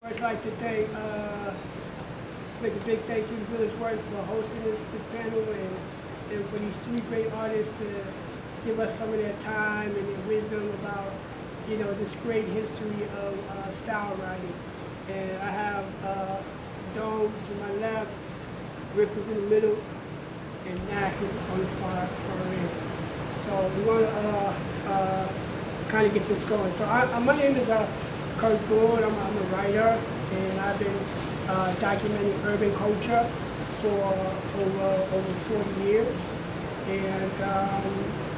I'd like to make a big thank you to Village Work for hosting this panel and for these three great artists to give us some of their time and their wisdom about, this great history of style writing. And I have Dome to my left, Riff is in the middle, and NAC is on the far end. So we want to kind of get this going. So my name is Boone. I'm a writer, and I've been documenting urban culture for over 40 years. And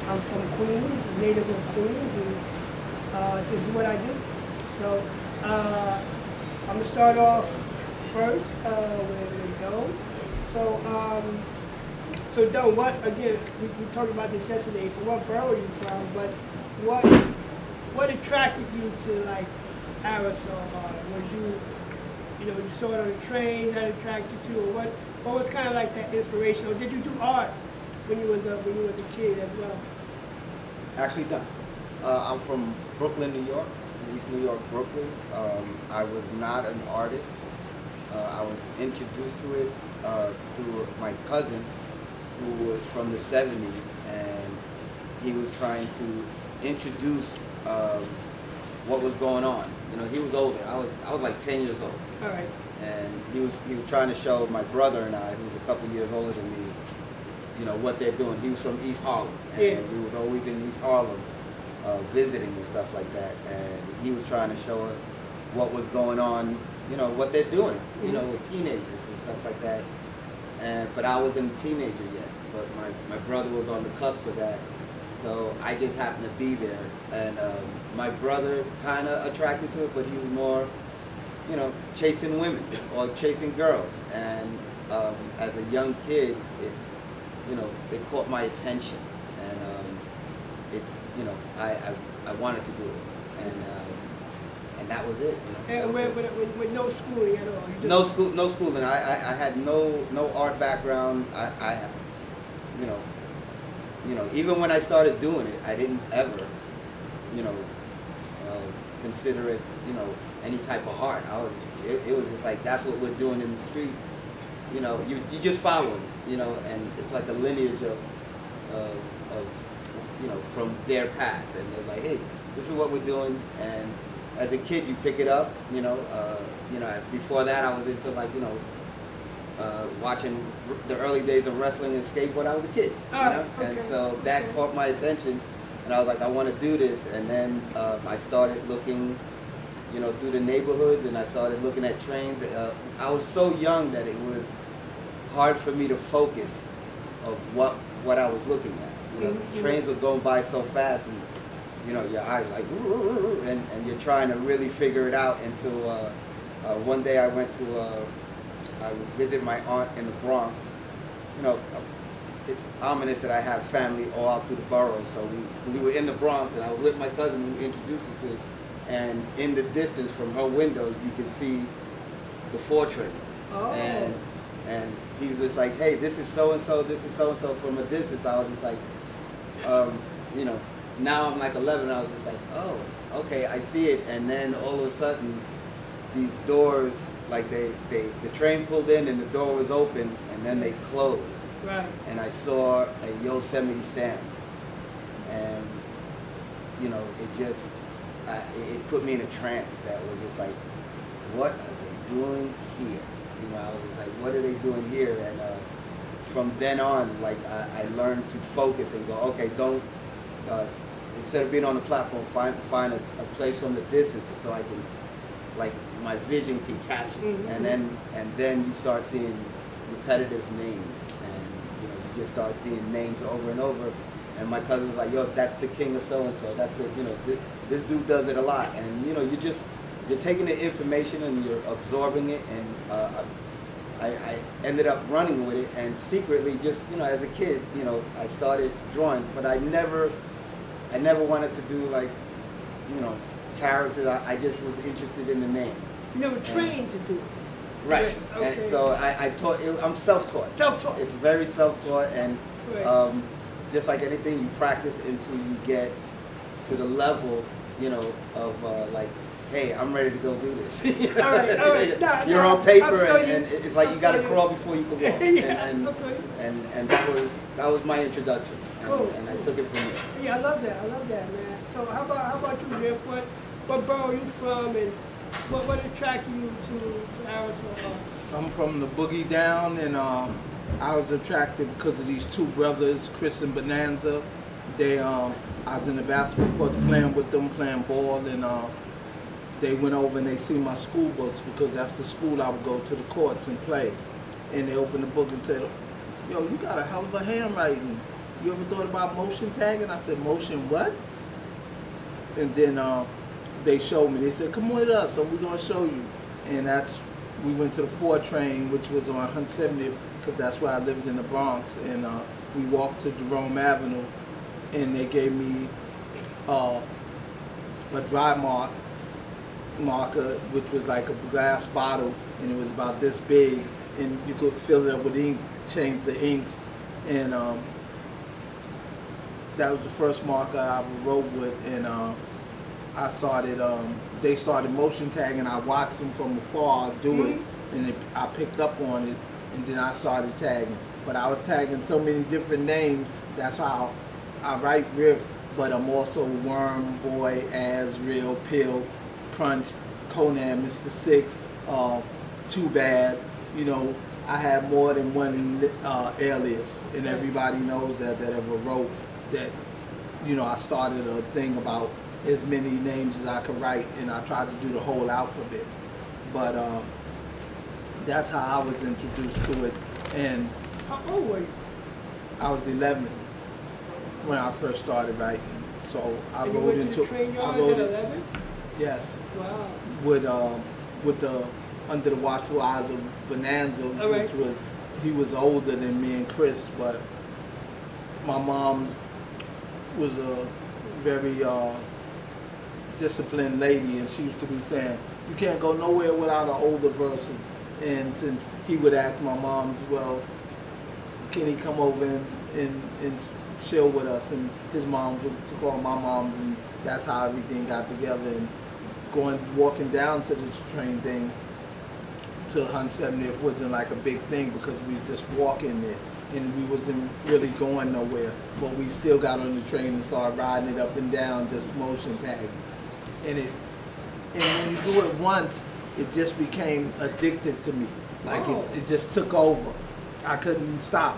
I'm from Queens, a native of Queens, and this is what I do. So I'm gonna start off first with Dome. So Dome, we talked about this yesterday. So what borough are you from? But what attracted you to like aerosol art? Was you saw it on the train that attracted you, or what was kind of like that inspiration? Or did you do art when you was a kid as well? Actually done. I'm from Brooklyn, New York, East New York, Brooklyn. I was not an artist. I was introduced to it through my cousin, who was from the 70s, and he was trying to introduce what was going on. He was older. I was like 10 years old. All right. And he was trying to show my brother and I, who was a couple years older than me, what they're doing. He was from East Harlem, and we was always in East Harlem visiting and stuff like that. And he was trying to show us what was going on, what they're doing, with teenagers and stuff like that. But I wasn't a teenager yet. But my brother was on the cusp of that. So I just happened to be there, and my brother kind of attracted to it, but he was more, chasing women or chasing girls. And as a young kid, it caught my attention, and I wanted to do it, and that was it. And with no schooling at all. No schooling. I had no art background. Even when I started doing it, I didn't ever, consider it, any type of art. It was just like, that's what we're doing in the streets. You just follow them, and it's like a lineage of from their past. And they're like, hey, this is what we're doing. And as a kid, you pick it up, before that, I was into like, watching the early days of wrestling and skateboard. I was a kid, Okay. And so that caught my attention, and I was like, I want to do this. And then I started looking, through the neighborhoods, and I started looking at trains. I was so young that it was hard for me to focus of what I was looking at. Trains were going by so fast, and your eyes like, and you're trying to really figure it out until one day I went to. I would visit my aunt in the Bronx. It's ominous that I have family all out through the boroughs. So we were in the Bronx, and I was with my cousin who introduced me to it. And in the distance from her window, you can see the 4 train. Oh. And he's just like, hey, this is so-and-so, this is so-and-so. From a distance, I was just like, now I'm like 11, I was just like, oh, okay, I see it. And then all of a sudden, these doors, like the train pulled in and the door was open, and then they closed. Right. And I saw a Yosemite Sam, and it just it put me in a trance. That was just like, what are they doing here? I was just like, what are they doing here? And from then on, like I learned to focus and go, okay, don't instead of being on the platform, find a place from the distance so I can, like, my vision can catch it. Mm-hmm. and then you start seeing repetitive names, and you just start seeing names over and over. And my cousin was like, yo, that's the king of so-and-so, that's the, this dude does it a lot. And you're taking the information and you're absorbing it. And I ended up running with it, and secretly, just as a kid, I started drawing, but I never wanted to do like characters. I just was interested in the name. You never trained to do it. Right. Okay. And so I taught. I'm self-taught. Self-taught. It's very self-taught, and Right. Just like anything, you practice until you get to the level, of like hey, I'm ready to go do this. All right. Nah, You're nah, on paper, I feel you. and it's like I you got to feel you. crawl before you can walk. Yeah, I feel you. And that was my introduction, and I took it from there. Yeah, I love that, man. So how about you, Riff? What borough you from, and what attracted you to aerosol? I'm from the Boogie Down, and I was attracted because of these two brothers, Chris and Bonanza. I was in the basketball court playing with them, playing ball, and they went over and they seen my school books, because after school I would go to the courts and play. And they opened the book and said, yo, you got a hell of a handwriting. You ever thought about motion tagging? I said, motion what? And then they showed me. They said, come with us, so we're going to show you. And we went to the 4 train, which was on 170th, because that's where I lived in the Bronx. And we walked to Jerome Avenue, and they gave me a dry marker, which was like a glass bottle, and it was about this big, and you could fill it up with ink, change the inks, and that was the first marker I ever wrote with. And they started motion tagging. I watched them from afar do it, and I picked up on it, and then I started tagging. But I was tagging so many different names. That's how I write Riff, but I'm also Worm, Boy, Az, Real, Pill, Crunch, Conan, Mr. Six, Too Bad. You know, I have more than one alias, and everybody knows that ever wrote that. You know, I started a thing about as many names as I could write, and I tried to do the whole alphabet. But that's how I was introduced to it. And How old were you? I was 11 when I first started writing. So I And you wrote went to into the train yards at 11? Yes, Wow. with the under the watchful eyes of Bonanza, All right. which he was older than me and Chris, but my mom was a very disciplined lady, and she used to be saying, you can't go nowhere without an older person. And since he would ask my mom, well, can he come over and chill with us? And his mom would call my mom, and that's how everything got together. And walking down to this train thing to 170th wasn't like a big thing, because we was just walking there, and we wasn't really going nowhere. But we still got on the train and started riding it up and down, just motion tagging. And when you do it once, it just became addictive to me. Like it just took over. I couldn't stop.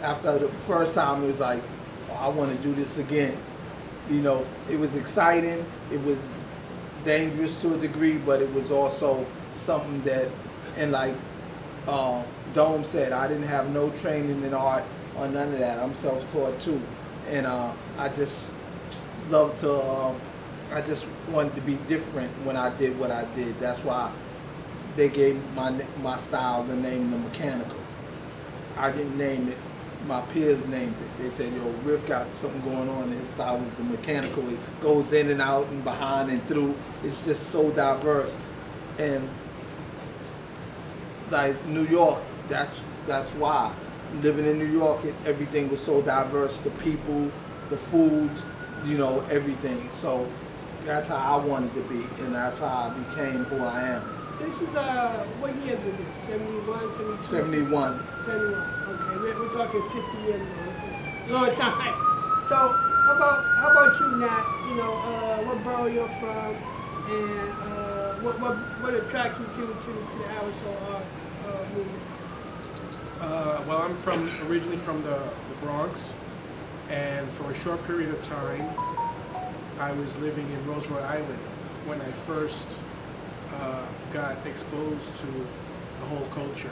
After the first time, it was like, oh, I want to do this again. You know, it was exciting. It was dangerous to a degree, but it was also something that, and like Dome said, I didn't have no training in art or none of that. I'm self-taught too. And I just loved to, I just wanted to be different when I did what I did. That's why they gave my style the name The Mechanical. I didn't name it. My peers named it. They said, yo, Riff got something going on. His style was The Mechanical. It goes in and out and behind and through. It's just so diverse. And like New York, that's why. Living in New York, everything was so diverse. The people, the foods, you know, everything. So that's how I wanted to be, and that's how I became who I am. This is, what years was this? 71, 72? 71. 71, okay. We're talking 50 years ago. It's a long time. So, how about you, Nat? You know, what borough you're from, and what attracted you to the aerosol art movement? Well, I'm originally from the Bronx, and for a short period of time, I was living in Rose, Rhode Island when I first got exposed to the whole culture.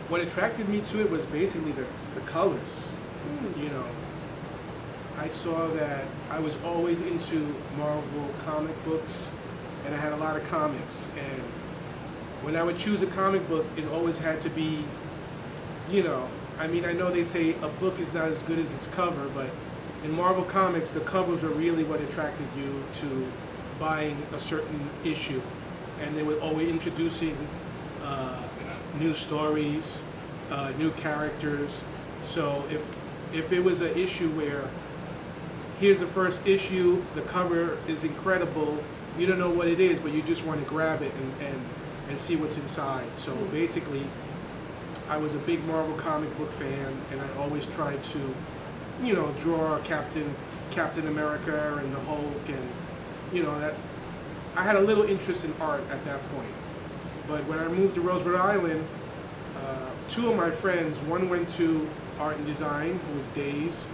What attracted me to it was basically the colors. You know, I saw that I was always into Marvel comic books, and I had a lot of comics. And when I would choose a comic book, it always had to be, you know, I mean, I know they say a book is not as good as its cover, but in Marvel Comics, the covers were really what attracted you to buying a certain issue. And they were always introducing new stories, new characters. So if it was an issue where here's the first issue, the cover is incredible, you don't know what it is, but you just want to grab it and see what's inside. So basically, I was a big Marvel comic book fan, and I always tried to, you know, draw Captain America and the Hulk, and you know, that I had a little interest in art at that point. But when I moved to Roseville Island, two of my friends, one went to art and design, who was Days,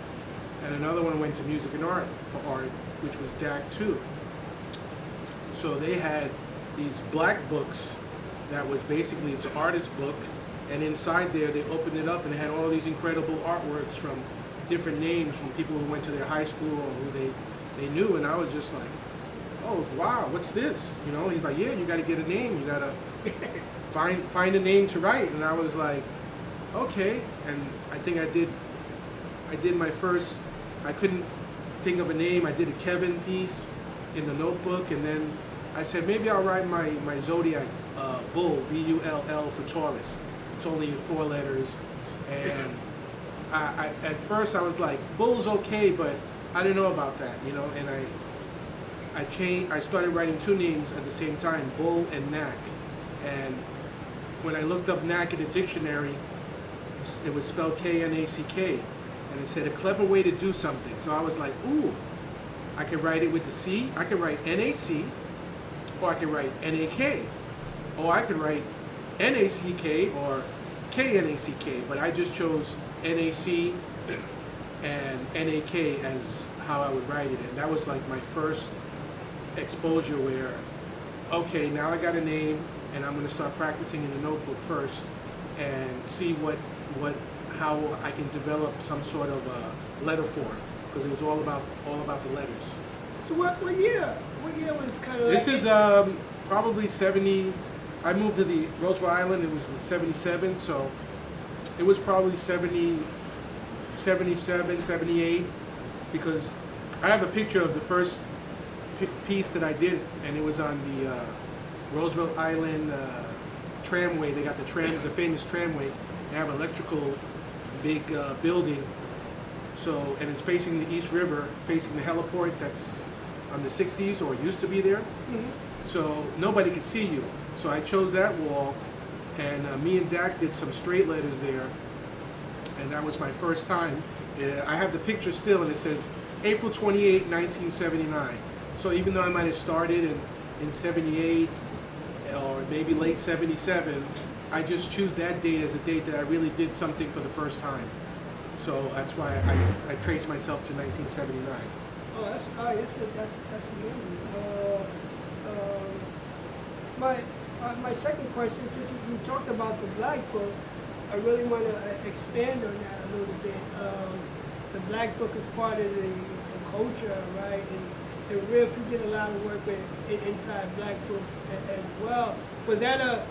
and another one went to music and art for art, which was DAC 2. So they had these black books that was basically, it's an artist book, and inside there they opened it up and it had all these incredible artworks from different names, from people who went to their high school or who they knew, and I was just like, oh wow, what's this? You know, he's like, yeah, you got to get a name, you got to find a name to write, and I was like, okay, and I think I did my first, I couldn't think of a name, I did a Kevin piece in the notebook, and then I said maybe I'll write my zodiac bull, B-U-L-L, for Taurus. It's only 4 letters, and I at first I was like, bull's okay, but I didn't know about that, you know, and I started writing 2 names at the same time, Bull and NAC, and when I looked up NAC in the dictionary, it was spelled K-N-A-C-K, and it said a clever way to do something. So I was like, ooh, I could write it with the C, I could write N-A-C, or I could write N-A-K, or I could write N-A-C-K or K-N-A-C-K, but I just chose N-A-C and N-A-K as how I would write it, and that was like my first exposure where, okay, now I got a name, and I'm going to start practicing in the notebook first and see how I can develop some sort of letter form, because it was all about the letters. So what year was kind of This like is probably 70. I moved to the Roseville Island, it was 77, so it was probably 70, 77, 78, because I have a picture of the first piece that I did, and it was on the Roseville Island tramway. They got the famous tramway. They have an electrical big building, so, and it's facing the East River, facing the heliport that's on the 60s, or used to be there. Mm-hmm. So nobody could see you. So I chose that wall, and me and Dak did some straight letters there, and that was my first time. I have the picture still, and it says April 28, 1979. So even though I might have started in 78 or maybe late 77, I just choose that date as a date that I really did something for the first time. So that's why I trace myself to 1979. Oh, that's amazing. My second question, since you talked about the Black Book, I really want to expand on that a little bit. The Black Book is part of the culture, right? And RIFF, you did a lot of work with inside Black Books as well. Was that a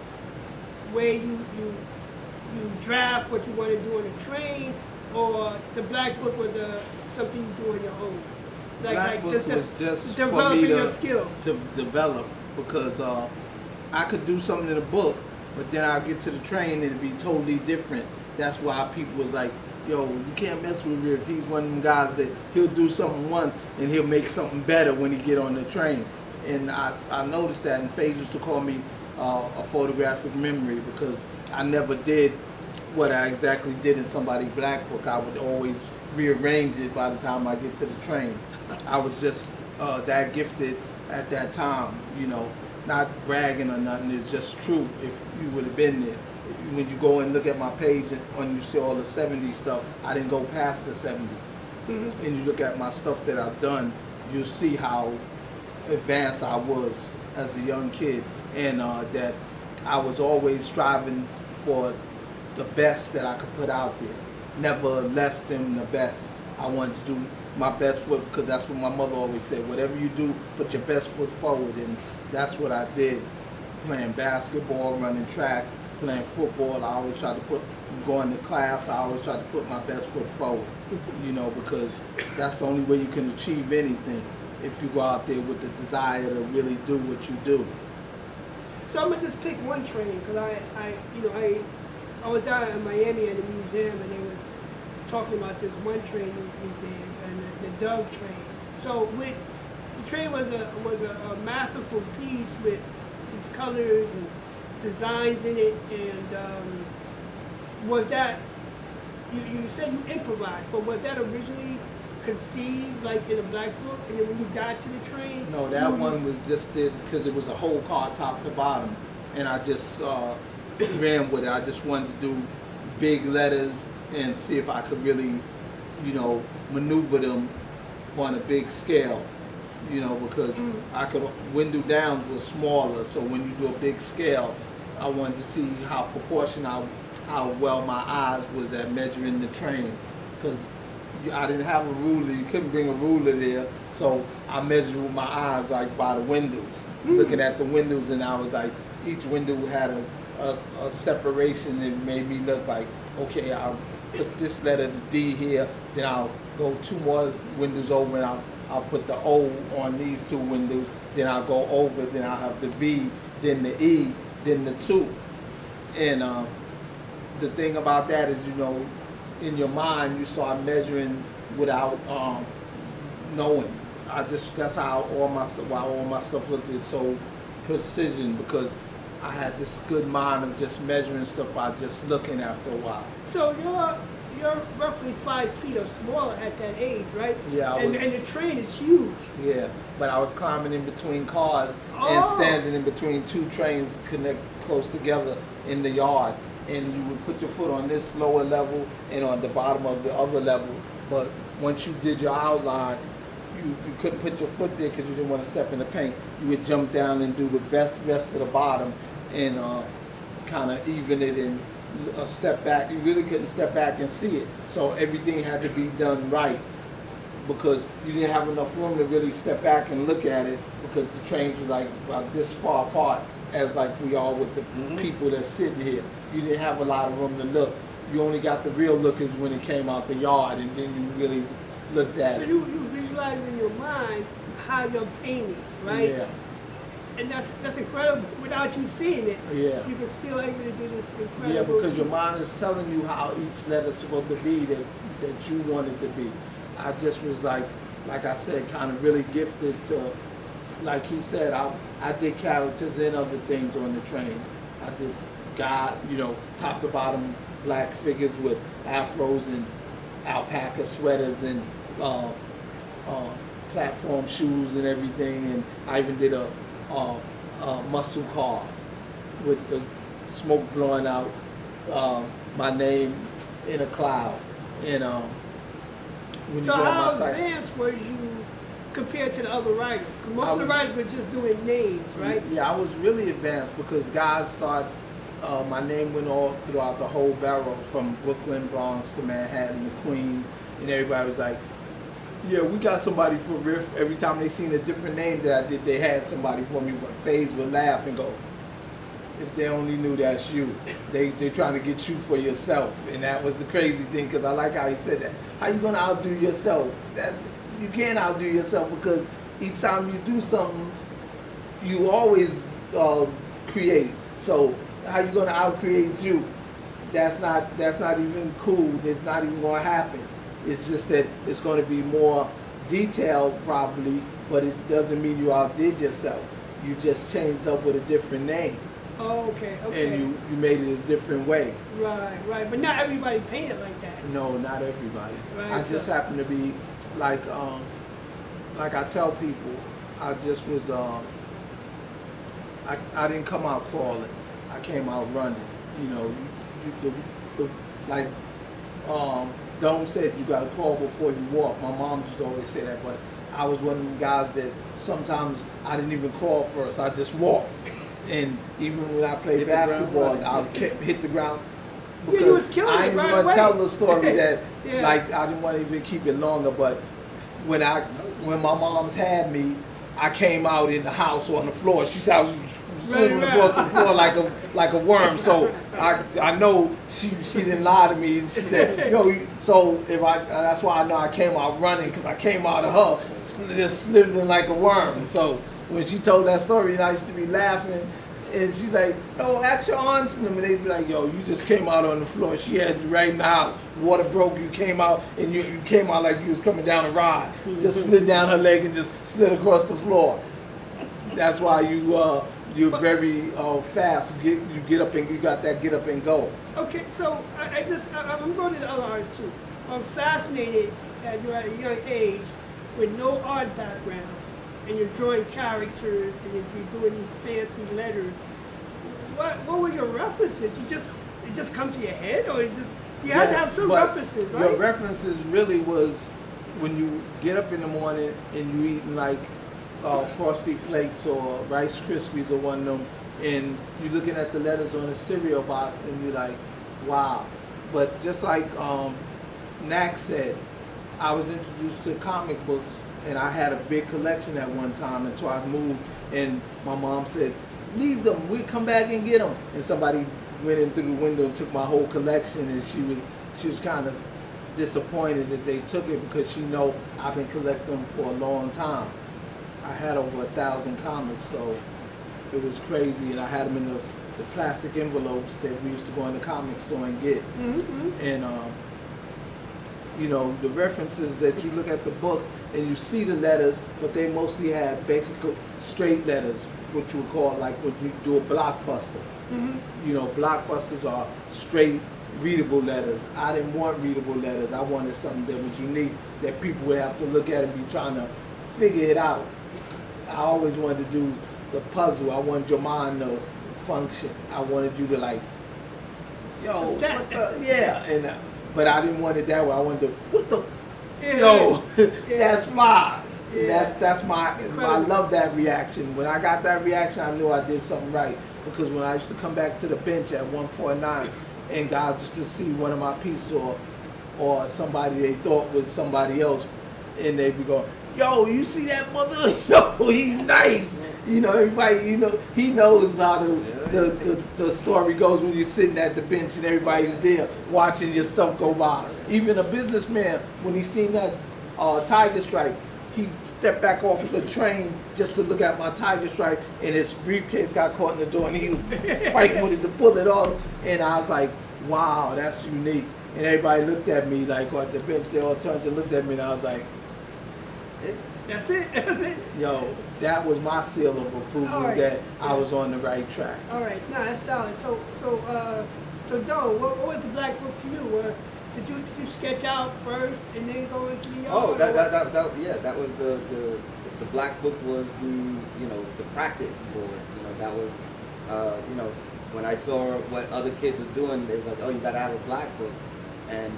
way you draft what you want to do on the train, or the Black Book was something you do on your own? Black Book was just developing for me your skill. to develop, because I could do something in a book, but then I'll get to the train and it'd be totally different. That's why people was like, yo, you can't mess with Riff. He's one of them guys that he'll do something once and he'll make something better when he get on the train. And I noticed that, and Faye used to call me a photographic memory, because I never did what I exactly did in somebody's Black Book. I would always rearrange it by the time I get to the train. I was just that gifted at that time, you know, not bragging or nothing. It's just true. If you would have been there, when you go and look at my page and you see all the 70s stuff, I didn't go past the 70s. Mm-hmm. And you look at my stuff that I've done, you'll see how advanced I was as a young kid, and that I was always striving for the best that I could put out there, never less than the best. I wanted to do my best foot, because that's what my mother always said, whatever you do, put your best foot forward, and that's what I did. Playing basketball, running track, playing football, I always tried to going to class, I always tried to put my best foot forward, you know, because that's the only way you can achieve anything, if you go out there with the desire to really do what you do. So I'm gonna just pick one train, because I was down in Miami at the museum, and they was talking about this one train you did, and the Dove train. So with the train was a masterful piece with these colors and designs in it, and was that you said you improvised, but was that originally conceived like in a black book, and then when you got to the train? No, that one was just did because it was a whole car top to bottom, and I just ran with it. I just wanted to do big letters and see if I could really, maneuver them on a big scale, because I could, window downs were smaller, so when you do a big scale, I wanted to see how proportional, how well my eyes was at measuring the train, because I didn't have a ruler. You couldn't bring a ruler there, so I measured with my eyes, like by the windows, looking at the windows, and I was like, each window had a separation that made me look like, okay, I'll put this letter, the D here, then I'll go 2 more windows over, and I'll put the O on these 2 windows, then I'll go over, then I'll have the V, then the E, then the 2. And the thing about that is, in your mind, you start measuring without knowing. That's how all my stuff looked at so precision, because I had this good mind of just measuring stuff by just looking after a while. So you're roughly 5 feet or smaller at that age, right? Yeah. And the train is huge. Yeah, but I was climbing in between cars and standing in between 2 trains connect close together in the yard. And you would put your foot on this lower level and on the bottom of the other level. But once you did your outline, you couldn't put your foot there because you didn't want to step in the paint. You would jump down and do the rest of the bottom and kind of even it and step back. You really couldn't step back and see it. So everything had to be done right, because you didn't have enough room to really step back and look at it, because the trains was like about this far apart, as like we are with the people that's sitting here. You didn't have a lot of room to look. You only got the real lookers when it came out the yard, and then you really looked at it. So you visualize in your mind how you're painting, right? Yeah. And that's incredible. Without you seeing it, Yeah. you can still able to do this incredible. Yeah, because your feat. mind is telling you how each letter's supposed to be that you want it to be. I just was like I said, kind of really gifted to, like he said, I did characters and other things on the train. I did God, top to bottom black figures with afros and alpaca sweaters and platform shoes and everything. And I even did a muscle car with the smoke blowing out, my name in a cloud. And when So you go on how my site, advanced was you compared to the other writers? Because most of the writers were just doing names, right? Yeah, I was really advanced because guys started, my name went all throughout the whole borough, from Brooklyn, Bronx to Manhattan to Queens, and everybody was like, yeah, we got somebody for RIFF. Every time they seen a different name that I did, they had somebody for me, but FaZe would laugh and go, if they only knew that's you. They're trying to get you for yourself. And that was the crazy thing, because I like how he said that. How you gonna outdo yourself? You can't outdo yourself, because each time you do something, you always create. So how you gonna outcreate you? That's not even cool. It's not even gonna happen. It's just that it's gonna be more detailed probably, but it doesn't mean you outdid yourself. You just changed up with a different name. Oh, okay. And you made it a different way. Right. But not everybody painted like that. No, not everybody. Right, I just happen to be like I tell people, I just was I didn't come out crawling. I came out running. Like Dome said, you gotta crawl before you walk. My mom used to always say that, but I was one of them guys that sometimes I didn't even crawl first. I just walked. And even when I played basketball, I hit the ground. Yeah, you was killing I it ain't right gonna away. tell the story that Yeah. like I didn't want to even keep it longer, but when my mom's had me, I came out in the house on the floor. She said I was swimming across the floor like a worm. So I know she didn't lie to me. She said, yo, so that's why I know I came out running, because I came out of her just slithering like a worm. So when she told that story, and I used to be laughing, And she's like, no, ask your aunts and them. And they'd be like, yo, you just came out on the floor. She had you right now. Water broke, you came out, and you came out like you was coming down a ride. Just slid down her leg and just slid across the floor. That's why you're very fast. You get up and you got that get up and go. Okay, so I'm going to the other artists too. I'm fascinated that you're at a young age with no art background and you're drawing characters and you're doing these fancy letters. What were your references? It just come to your head, or you had to have some references, right? Your references really was when you get up in the morning and you eating like Frosty Flakes or Rice Krispies or one of them, and you're looking at the letters on the cereal box and you're like, wow. But just like NAC said, I was introduced to comic books, and I had a big collection at one time until I moved, and my mom said, leave them, we come back and get them. And somebody went in through the window and took my whole collection, and she was kind of disappointed that they took it because she know I've been collecting them for a long time. I had over 1,000 comics, so it was crazy, and I had them in the plastic envelopes that we used to go in the comic store and get. Mm-hmm. And you know, the references that you look at the books and you see the letters, but they mostly had basically straight letters, what you would call like when you do a blockbuster. Mm-hmm. You know, blockbusters are straight readable letters. I didn't want readable letters. I wanted something that was unique, that people would have to look at and be trying to figure it out. I always wanted to do the puzzle. I wanted your mind to function. I wanted you to like, yo, What's that? what the, yeah, and but I didn't want it that way. I wanted to, what the, Yeah. yo, Yeah. that's fine. Yeah. That's my, Incredible. I love that reaction. When I got that reaction, I knew I did something right. Because when I used to come back to the bench at 149 and guys used to see one of my pieces or somebody they thought was somebody else, and they'd be going, yo, you see that mother? Yo, he's nice. You know, everybody, you know, he knows how the story goes when you're sitting at the bench and everybody's there watching your stuff go by. Even a businessman, when he seen that tiger stripe, he stepped back off of the train just to look at my tiger stripe, and his briefcase got caught in the door, and he was fighting with it to pull it off. And I was like, wow, that's unique. And everybody looked at me like at the bench, they all turned and looked at me, and I was like, That's it. That's it. yo, that was my seal of approval All right. that I was on the right track. All right. No, that's solid. So Doe, what was the black book to you? Did you sketch out first and then go into the art? Oh, that was the black book was the practice board. That was when I saw what other kids were doing, they were like, oh, you gotta have a black book, and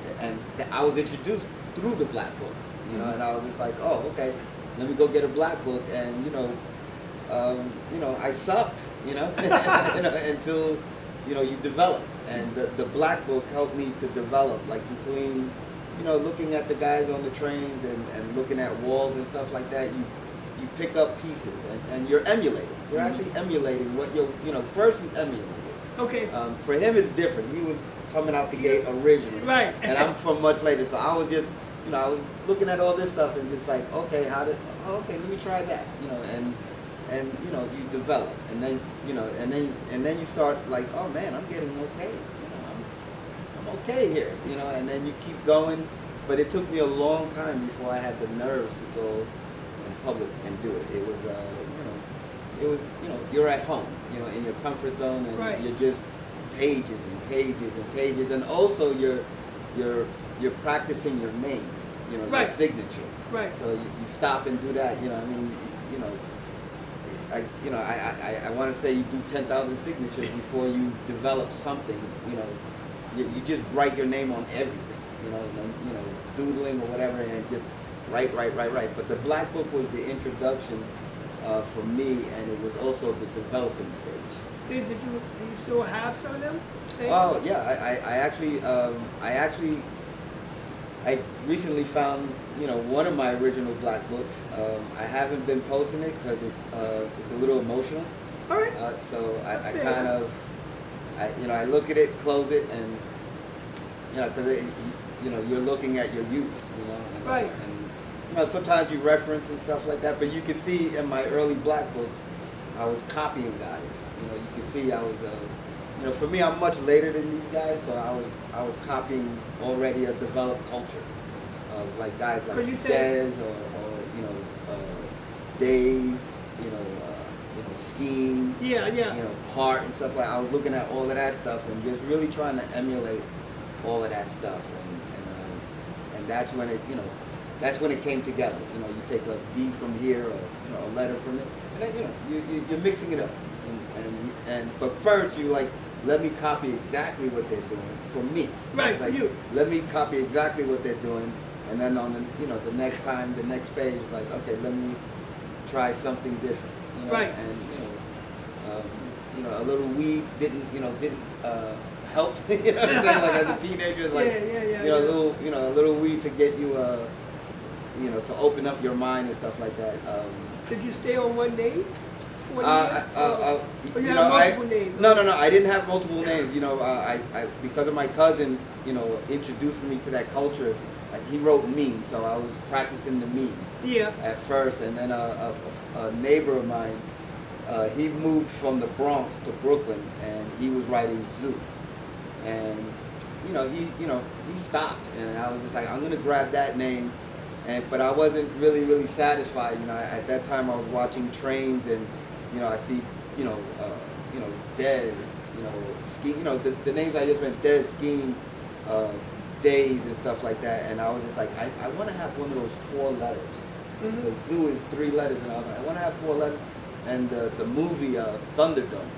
I was introduced through the black book, and I was just like, oh, okay, let me go get a black book, and I sucked, until you develop. And the black book helped me to develop, like between, looking at the guys on the trains and looking at walls and stuff like that, you pick up pieces and you're emulating. You're actually emulating what first you emulate it. Okay. For him it's different. He was coming out the gate originally. Right. And I'm from much later, so I was just, I was looking at all this stuff and just like, okay, okay, let me try that, and you develop, and then and then you start like, oh man, I'm getting okay, I'm okay here, and then you keep going. But it took me a long time before I had the nerves to go in public and do it. It was you're at home, in your comfort zone, and right. you're just pages and pages and pages, and also you're practicing your name, right. your signature. Right. So you stop and do that. I want to say you do 10,000 signatures before you develop something. You just write your name on everything. And then, doodling or whatever, and just write. But the black book was the introduction for me, and it was also the developing stage. Do you still have some of them? Same? Oh yeah, I recently found one of my original black books. I haven't been posting it because it's a little emotional. All right. So I That's kind fair. of I look at it, close it, and because you're looking at your youth, and, Right. and sometimes you reference and stuff like that. But you can see in my early black books, I was copying guys. You know, you can see I was, you know, for me, I'm much later than these guys, so I was copying already a developed culture of like guys like Dez or you know, Days, you know, Scheme, Yeah. you know, Part and stuff like. I was looking at all of that stuff and just really trying to emulate all of that stuff, and that's when it, you know, that's when it came together. You know, you take a D from here, or you know, a letter from it, and then you know, you're mixing it up, and but first you like, let me copy exactly what they're doing for me. Right, like, for you. Let me copy exactly what they're doing, and then on the, you know, the next time, the next page, like, okay, let me try something different. You know? Right. And you know, a little weed didn't help. You know what I'm saying? Like as a teenager, like you know, a little weed to get you, you know, to open up your mind and stuff like that. Did you stay on one name? 40 years? Or you know, have multiple names? No, I didn't have multiple names. You know, I because of my cousin, you know, introduced me to that culture. He wrote me, so I was practicing the me. Yeah. At first, and then a neighbor of mine, he moved from the Bronx to Brooklyn, and he was writing Zoo, and you know, he stopped, and I was just like, I'm gonna grab that name, but I wasn't really satisfied. You know, at that time I was watching Trains, and you know, I see, you know, Dez, you know, Scheme, you know, the names I just went, Dez, Scheme, Days and stuff like that, and I was just like, I want to have one of those 4 letters. Mm-hmm. The Zoo is 3 letters, and I was like, I want to have 4 letters. And the movie Thunderdome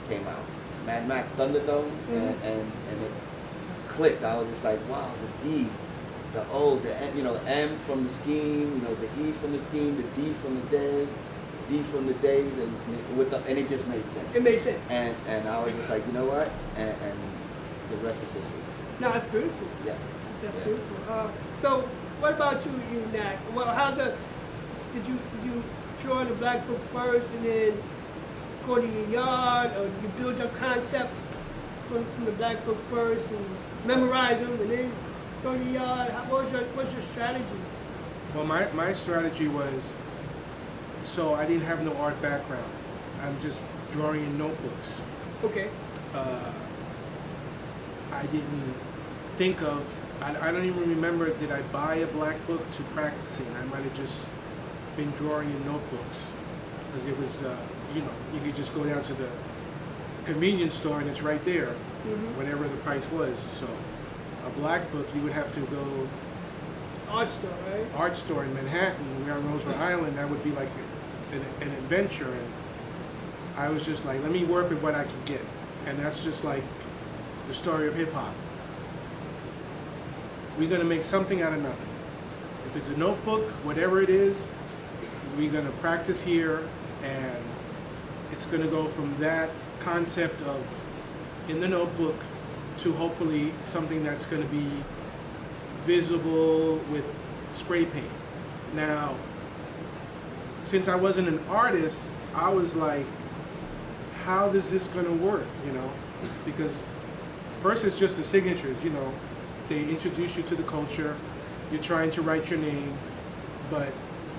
came out, Mad Max Thunderdome, mm-hmm. and it clicked. I was just like, wow, the D, the O, the M, you know, M from the Scheme, you know, the E from the Scheme, the D from the Dez, D from the Days, and it just made sense. It made sense. And I was just like, you know what, and the rest is history. No, it's beautiful. Yeah. That's beautiful. So, what about you, NAC? Well, did you draw the black book first and then go to your yard, or did you build your concepts from the black book first and memorize them and then go to your yard? What's your strategy? Well, my strategy was, so I didn't have no art background. I'm just drawing in notebooks. Okay. I didn't think of, I don't even remember, did I buy a black book to practice in? I might have just been drawing in notebooks, because it was, you know, you could just go down to the convenience store and it's right there, Mm-hmm. whatever the price was. So a black book, you would have to go Art store, right? art store in Manhattan, we're on Roosevelt Island. That would be like an adventure, and I was just like, let me work with what I can get. And that's just like the story of hip hop. We're gonna make something out of nothing. If it's a notebook, whatever it is, we're gonna practice here, and it's gonna go from that concept of in the notebook to hopefully something that's gonna be visible with spray paint. Now, since I wasn't an artist, I was like, how is this gonna work, you know? Because first it's just the signatures, you know. They introduce you to the culture, you're trying to write your name, but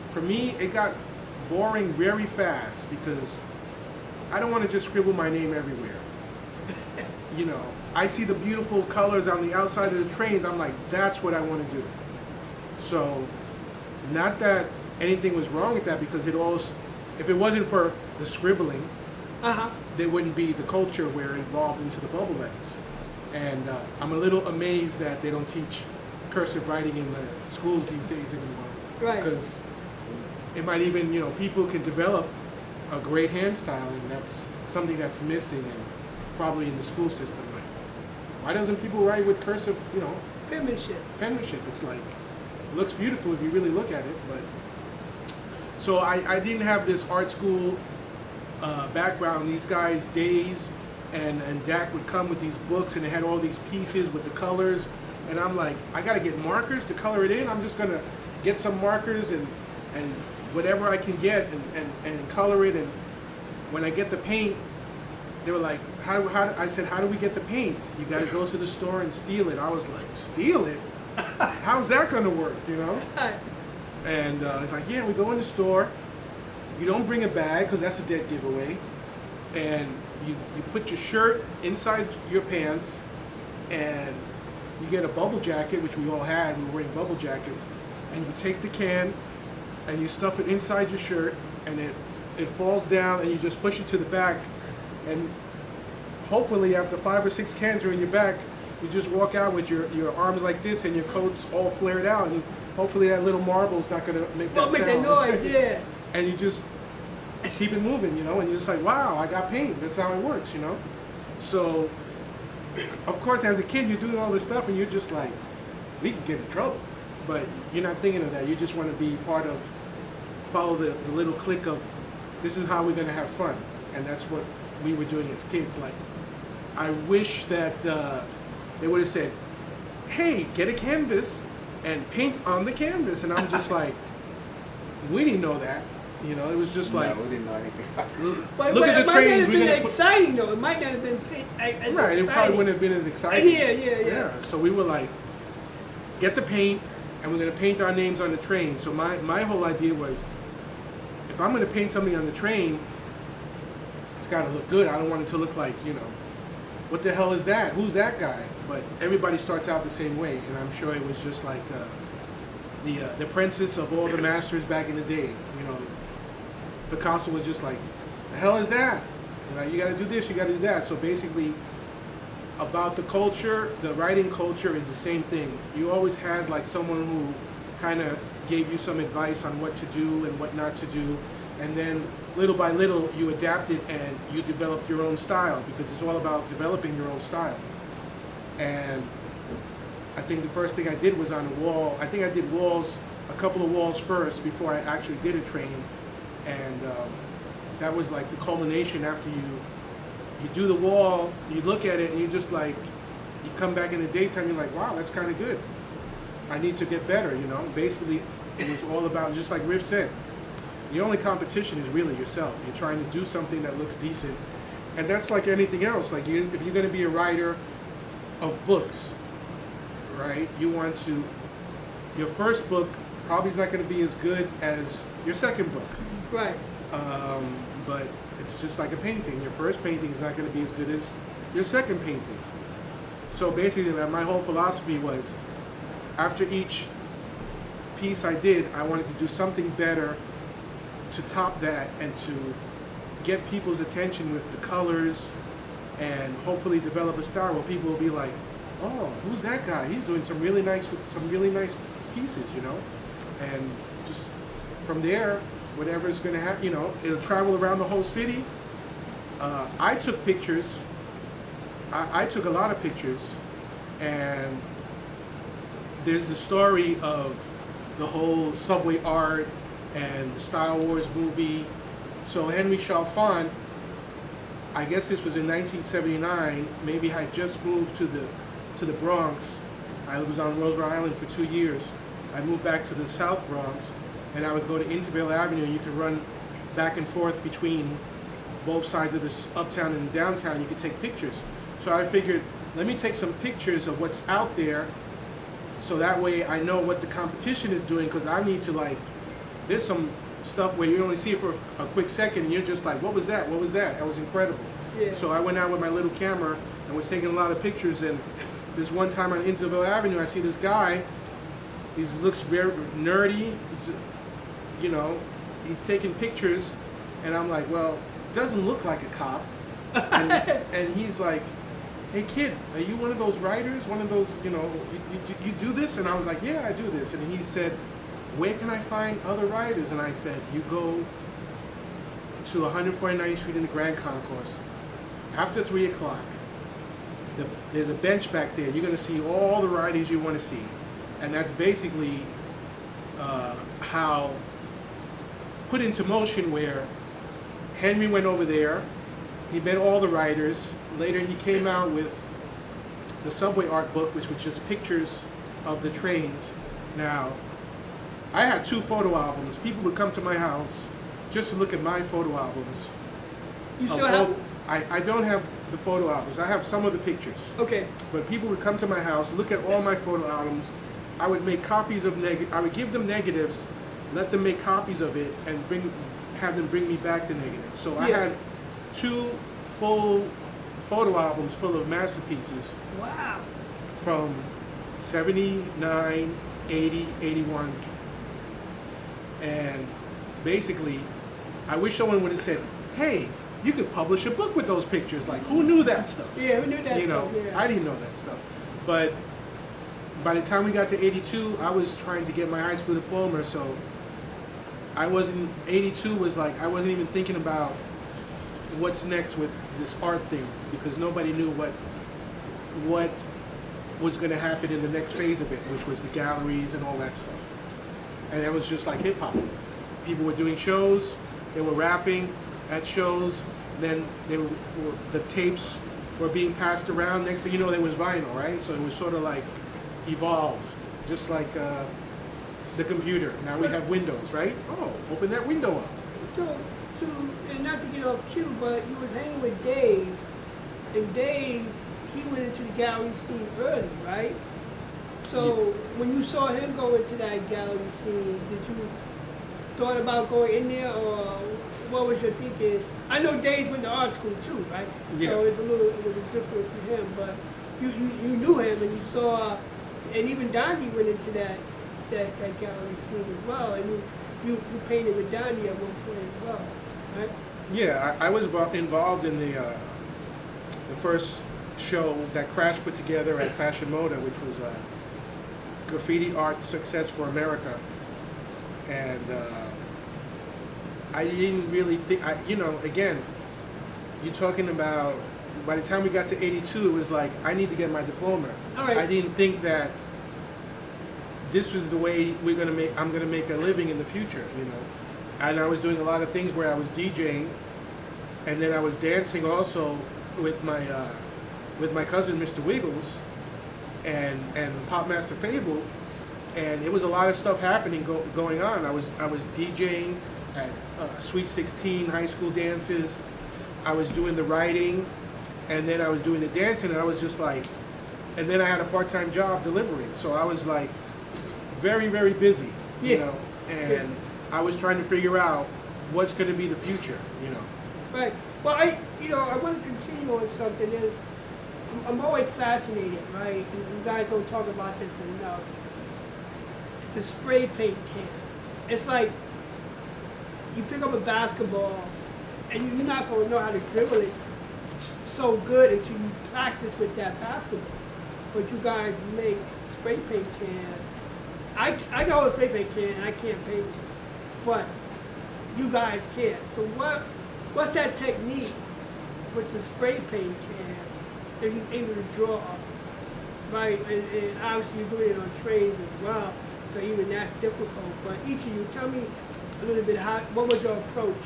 for me, it got boring very fast because I don't want to just scribble my name everywhere. You know, I see the beautiful colors on the outside of the trains, I'm like, that's what I want to do. So, not that anything was wrong with that, because if it wasn't for the scribbling, there wouldn't be the culture where it evolved into the bubble letters. And I'm a little amazed that they don't teach cursive writing in the schools these days anymore. Right. Because it might even, you know, people can develop a great hand style, and that's something that's missing and probably in the school system. Like, why doesn't people write with cursive, you know? Penmanship. It's like, it looks beautiful if you really look at it, but. So I didn't have this art school background. These guys, Days and Dak would come with these books, and they had all these pieces with the colors, and I'm like, I gotta get markers to color it in. I'm just gonna get some markers and whatever I can get and color it. And when I get the paint, they were like, I said, how do we get the paint? You gotta go to the store and steal it. I was like, steal it? How's that gonna work, you know? And it's like, yeah, we go in the store, You don't bring a bag because that's a dead giveaway. And you put your shirt inside your pants, and you get a bubble jacket, which we all had. We were wearing bubble jackets. And you take the can and you stuff it inside your shirt, and it falls down, and you just push it to the back. And hopefully after 5 or 6 cans are in your back, you just walk out with your arms like this and your coat's all flared out, and hopefully that little marble's not gonna make that sound. Make that noise, yeah. And you just keep it moving, you know, and you're just like, wow, I got paint. That's how it works, you know. So, of course, as a kid, you're doing all this stuff, and you're just like, we can get in trouble. But you're not thinking of that. You just want to be part of, follow the little clique of, this is how we're going to have fun. And that's what we were doing as kids. Like, I wish that they would have said, hey, get a canvas and paint on the canvas. And I'm just like, we didn't know that. You know, it was just like, no, we didn't know anything about it. But look at the trains. It might not have been exciting though. It might not have been as right, exciting. it probably wouldn't have been as exciting. Yeah. So we were like, get the paint, and we're gonna paint our names on the train. So my whole idea was, if I'm gonna paint something on the train, it's gotta look good. I don't want it to look like, you know, what the hell is that? Who's that guy? But everybody starts out the same way, and I'm sure it was just like the apprentice of all the masters back in the day. You know, Picasso was just like, the hell is that? You know, you got to do this, you got to do that. So basically, about the culture, the writing culture is the same thing. You always had like someone who kind of gave you some advice on what to do and what not to do, and then little by little you adapted and you developed your own style, because it's all about developing your own style. And I think the first thing I did was on a wall. I think I did walls, a couple of walls first before I actually did a train. And that was like the culmination. After you do the wall, you look at it, and you just like, you come back in the daytime, you're like, wow, that's kind of good. I need to get better, you know. Basically, it was all about, just like Riff said, the only competition is really yourself. You're trying to do something that looks decent. And that's like anything else. Like if you're going to be a writer of books, right, you want to, your first book probably is not going to be as good as your second book. Right. But it's just like a painting. Your first painting is not going to be as good as your second painting. So basically, my whole philosophy was, after each piece I did, I wanted to do something better to top that and to get people's attention with the colors, and hopefully develop a style where people will be like, oh, who's that guy? He's doing some really nice pieces, you know? And just from there, whatever's going to happen, you know, it'll travel around the whole city. I took pictures. I took a lot of pictures, and there's the story of the whole subway art and the Star Wars movie. So Henry Chalfant, I guess this was in 1979. Maybe I just moved to the Bronx. I was on Roosevelt Island for 2 years. I moved back to the South Bronx, and I would go to Intervale Avenue. You could run back and forth between both sides of this uptown and downtown. You could take pictures. So I figured, let me take some pictures of what's out there, so that way I know what the competition is doing, because I need to, like, there's some stuff where you only see it for a quick second, and you're just like, what was that? What was that? That was incredible. Yeah. So I went out with my little camera and was taking a lot of pictures, and this one time on Intervale Avenue, I see this guy. He looks very nerdy. He's, you know, he's taking pictures, and I'm like, well, doesn't look like a cop. And he's like, hey kid, are you one of those writers? One of those, you know, you do this? And I was like, yeah, I do this. And he said, where can I find other writers? And I said, you go to 149th Street in the Grand Concourse after 3 o'clock. There's a bench back there. You're going to see all the writers you want to see. And that's basically how put into motion, where Henry went over there. He met all the writers. Later he came out with the Subway Art book, which was just pictures of the trains. Now, I had 2 photo albums. People would come to my house just to look at my photo albums. You still have them? I don't have the photo albums. I have some of the pictures. Okay. But people would come to my house, look at all my photo albums. I would make copies of I would give them negatives, let them make copies of it, and have them bring me back the negative. So I Yeah. had 2 full photo albums full of masterpieces Wow. from 79, 80, 81. And basically, I wish someone would have said, hey, you could publish a book with those pictures. Like, who knew that stuff? Yeah, who knew that You know, stuff? Yeah. I didn't know that stuff. But by the time we got to 82, I was trying to get my high school diploma, so 82 was like, I wasn't even thinking about what's next with this art thing, because nobody knew what was going to happen in the next phase of it, which was the galleries and all that stuff. And it was just like hip hop. People were doing shows, they were rapping at shows, then the tapes were being passed around. Next thing you know, there was vinyl, right? So it was sort of like evolved, just like the computer. Now we have Windows, right? Oh, open that window up. So, and not to get off cue, but you was hanging with Days, and Days, he went into the gallery scene early, right? So when you saw him go into that gallery scene, did you thought about going in there, or what was your thinking? I know Days went to art school too, right? Yeah. So it was a little different for him, but you knew him and you saw, and even Donnie went into that gallery scene as well, and you painted with Donnie at one point as well, right? Yeah, I was involved in the first show that Crash put together at Fashion Moda, which was Graffiti Art Success for America. And I didn't really think, again, you're talking about, by the time we got to 82, it was like, I need to get my diploma. All right. I didn't think that this was the way I'm gonna make a living in the future, And I was doing a lot of things where I was DJing, and then I was dancing also with my cousin Mr. Wiggles and Pop Master Fable, and it was a lot of stuff happening going on. I was DJing at Sweet 16 high school dances. I was doing the writing, and then I was doing the dancing, and I was just like, and then I had a part-time job delivering, so I was like very, very busy, Yeah. and I was trying to figure out what's going to be the future, Right. Well, I want to continue on something. I'm always fascinated, right? And you guys don't talk about this enough. The spray paint can. It's like you pick up a basketball, and you're not going to know how to dribble it so good until you practice with that basketball. But you guys make the spray paint can. I got a spray paint can, and I can't paint it, but you guys can. So what's that technique with the spray paint can that you're able to draw on, right? And obviously you're doing it on trains as well, so even that's difficult. But each of you, tell me a little bit what was your approach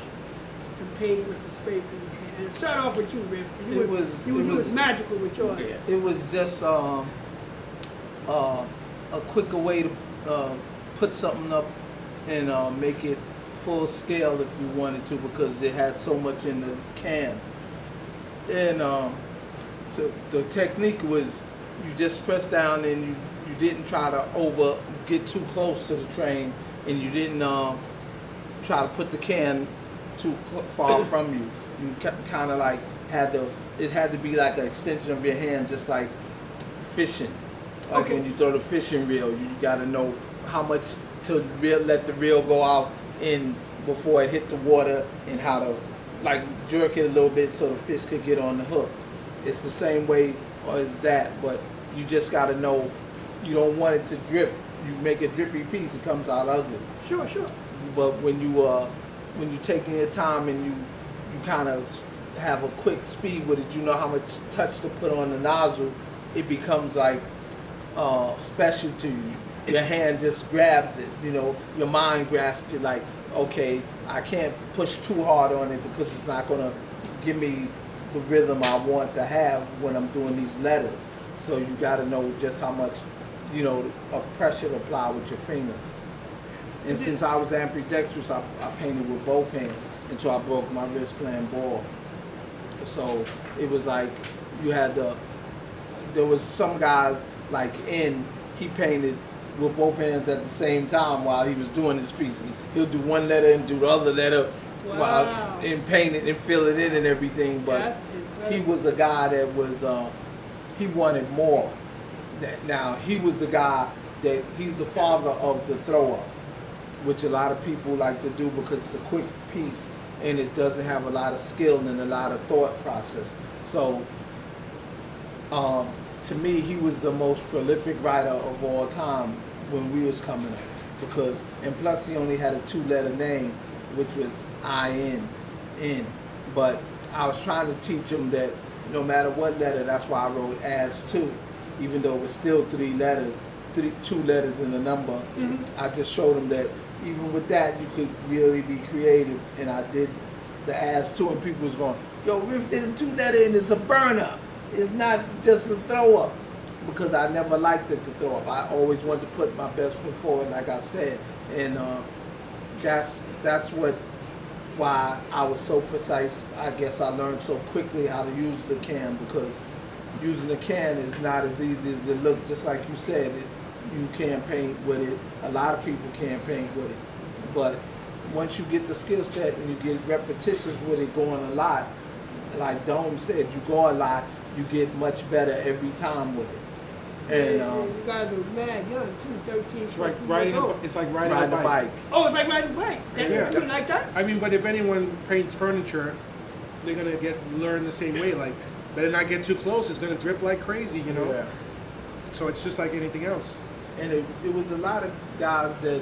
to painting with the spray paint can? And start off with you, Riff. You was magical with yours. It was just a quicker way to put something up and make it full scale if you wanted to, because it had so much in the can. And so the technique was you just press down, and you didn't try to get too close to the train, and you didn't try to put the can too far from you. You kind of like it had to be like an extension of your hand, just like fishing. Like when you throw the fishing reel, you got to know how much to let the reel go out in before it hit the water, and how to like jerk it a little bit so the fish could get on the hook. It's the same way as that, but you just got to know you don't want it to drip. You make a drippy piece, it comes out ugly. Sure. But when you're taking your time and you kind of have a quick speed with it, you know how much touch to put on the nozzle, it becomes like special to you. Your hand just grabs it, your mind grasps it like, okay, I can't push too hard on it because it's not going to give me the rhythm I want to have when I'm doing these letters. So you got to know just how much, of pressure to apply with your finger. And since I was ambidextrous, I painted with both hands until I broke my wrist playing ball. So it was like there was some guys like he painted with both hands at the same time while he was doing his pieces. He'll do one letter and do the other letter Wow. and paint it and fill it in and everything. But That's he incredible. was a guy that was he wanted more. Now he was the guy that he's the father of the throw up, which a lot of people like to do because it's a quick piece and it doesn't have a lot of skill and a lot of thought process. So to me, he was the most prolific writer of all time when we was coming up, because, and plus he only had a 2-letter name, which was I-N, N. But I was trying to teach him that no matter what letter, that's why I wrote as 2, even though it was still 3 letters, 2 letters in the number. Mhm. I just showed him that even with that, you could really be creative, and I did the as 2, and people was going, yo, Riff did a 2-letter and it's a burner. It's not just a throw up, because I never liked it to throw up. I always wanted to put my best foot forward, like I said, and that's why I was so precise. I guess I learned so quickly how to use the can, because using the can is not as easy as it looks. Just like you said, you can't paint with it. A lot of people can't paint with it, but once you get the skill set and you get repetitious with it, going a lot, like Dome said, you go a lot, you get much better every time with it. And you guys were mad young too, 13, It's like 14 riding years old. it's like riding ride a the bike. bike. Oh, it's like riding a bike. Yeah. You like that? I mean, but if anyone paints furniture, they're gonna learn the same way. Like, better not get too close. It's gonna drip like crazy, you know. Yeah. So it's just like anything else. And it was a lot of guys that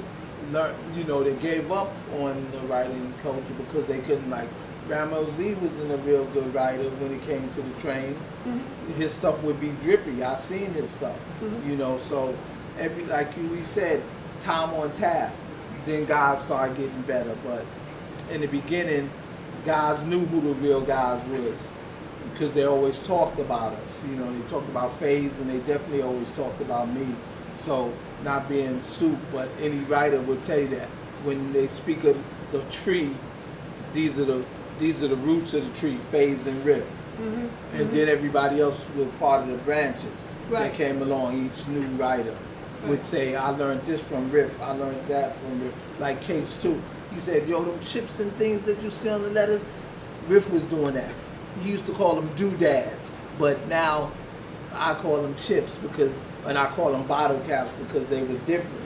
learned, they gave up on the writing culture because they couldn't, like, Ramos Z wasn't a real good writer when it came to the trains. Mm-hmm. His stuff would be drippy. I seen his stuff, Mhm. so like we said, time on task. Then guys started getting better, but in the beginning, guys knew who the real guys was because they always talked about us. They talked about Faze, and they definitely always talked about me. So not being soup, but any writer would tell you that when they speak of the tree, these are the roots of the tree, Faze and Riff. Mm-hmm. And then everybody else was part of the branches Right. that came along. Each new writer would Right. say, I learned this from Riff, I learned that from Riff. Like Case 2, he said, yo, them chips and things that you see on the letters, Riff was doing that. He used to call them doodads, but now I call them chips and I call them bottle caps because they were different.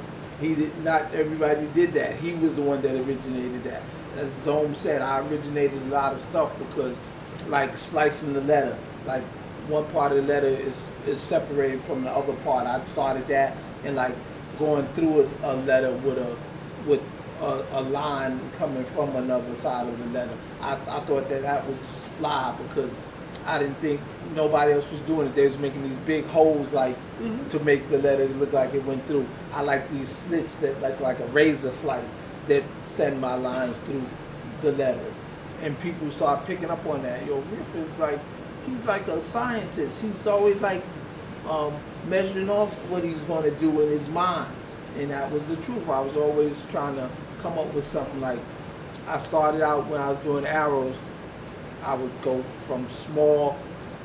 Not everybody did that. He was the one that originated that. As Dome said, I originated a lot of stuff because, like slicing the letter, like one part of the letter is separated from the other part. I started that, and like going through a letter with a line coming from another side of the letter. I thought that was fly because I didn't think nobody else was doing it. They was making these big holes to make the letter look like it went through. I like these slits that like a razor slice that send my lines through the letters. And people start picking up on that. Yo, Riff is he's like a scientist. He's always measuring off what he's going to do in his mind. And that was the truth. I was always trying to come up with something. Like, I started out when I was doing arrows, I would go from small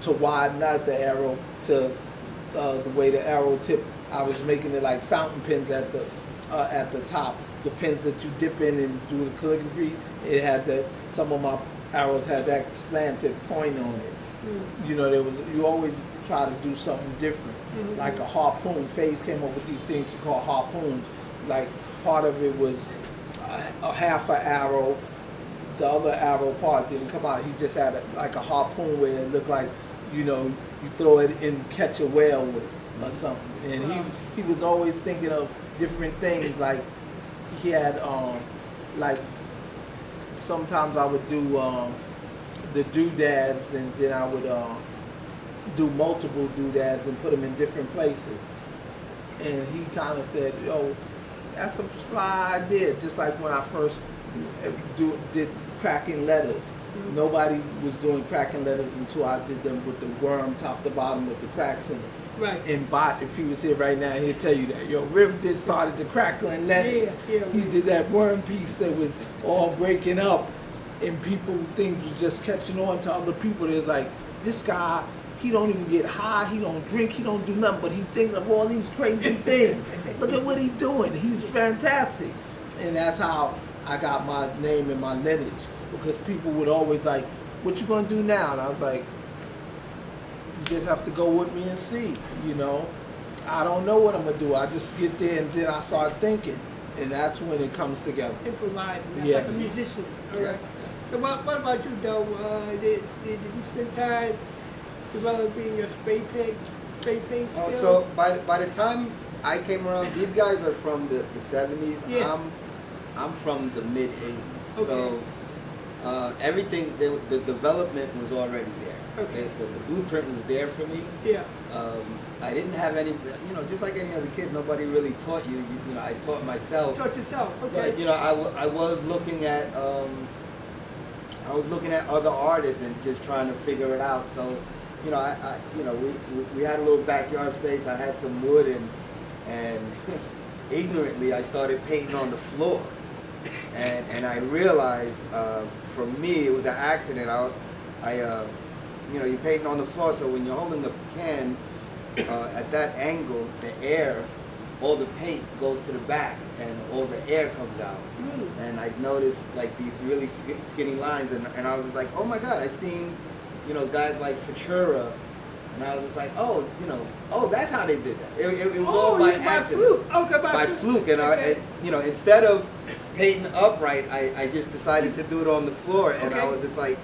to widen out the arrow to the way the arrow tip. I was making it like fountain pens at the top. The pens that you dip in and do the calligraphy. It had some of my arrows had that slanted point on it. You always try to do something different. Mhm. Like a harpoon. Faze came up with these things called harpoons. Like part of it was a half an arrow. The other arrow part didn't come out. He just had like a harpoon where it looked like, you throw it and catch a whale with it or something. And he was always thinking of different things. Like he had like sometimes I would do the doodads, and then I would do multiple doodads and put them in different places. And he kind of said, yo, that's a fly idea. Just like when I first did cracking letters. Mm-hmm. Nobody was doing cracking letters until I did them with the worm top to bottom with the cracks in it. Right. And Bot, if he was here right now, he'd tell you that. Yo, Riff started the crackling letters. Yeah. He did that worm piece that was all breaking up, and things was just catching on to other people. There's like, this guy, he don't even get high, he don't drink, he don't do nothing, but he thinking of all these crazy things. Look at what he's doing. He's fantastic. And that's how I got my name and my lineage, because people would always like, what you gonna do now? And I was like, you just have to go with me and see, you know. I don't know what I'm gonna do. I just get there and then I start thinking, and that's when it comes together. Improvising, that's Yes. like a musician. All right. Yeah. So what about you, though? Did you spend time developing your spray paint skills? So by the time I came around, these guys are from the 70s. Yeah. I'm from the mid 80s. Okay. So everything, the development was already there. Okay. The blueprint was there for me. Yeah. I didn't have any, just like any other kid, nobody really taught you. You know, I taught myself. Taught yourself. Okay. But, I was looking at other artists and just trying to figure it out. So, we had a little backyard space. I had some wood and ignorantly I started painting on the floor. And I realized, for me, it was an accident. You're painting on the floor, so when you're holding the can at that angle, the air, all the paint goes to the back, and all the air comes out. And I noticed like these really skinny lines, and I was just like, oh my God, I seen, guys like Futura, and I was just like, oh, that's how they did that. It was all by accident. Fluke. Okay, by fluke, and okay. Instead of painting upright, I just decided to do it on the floor, and I was just like,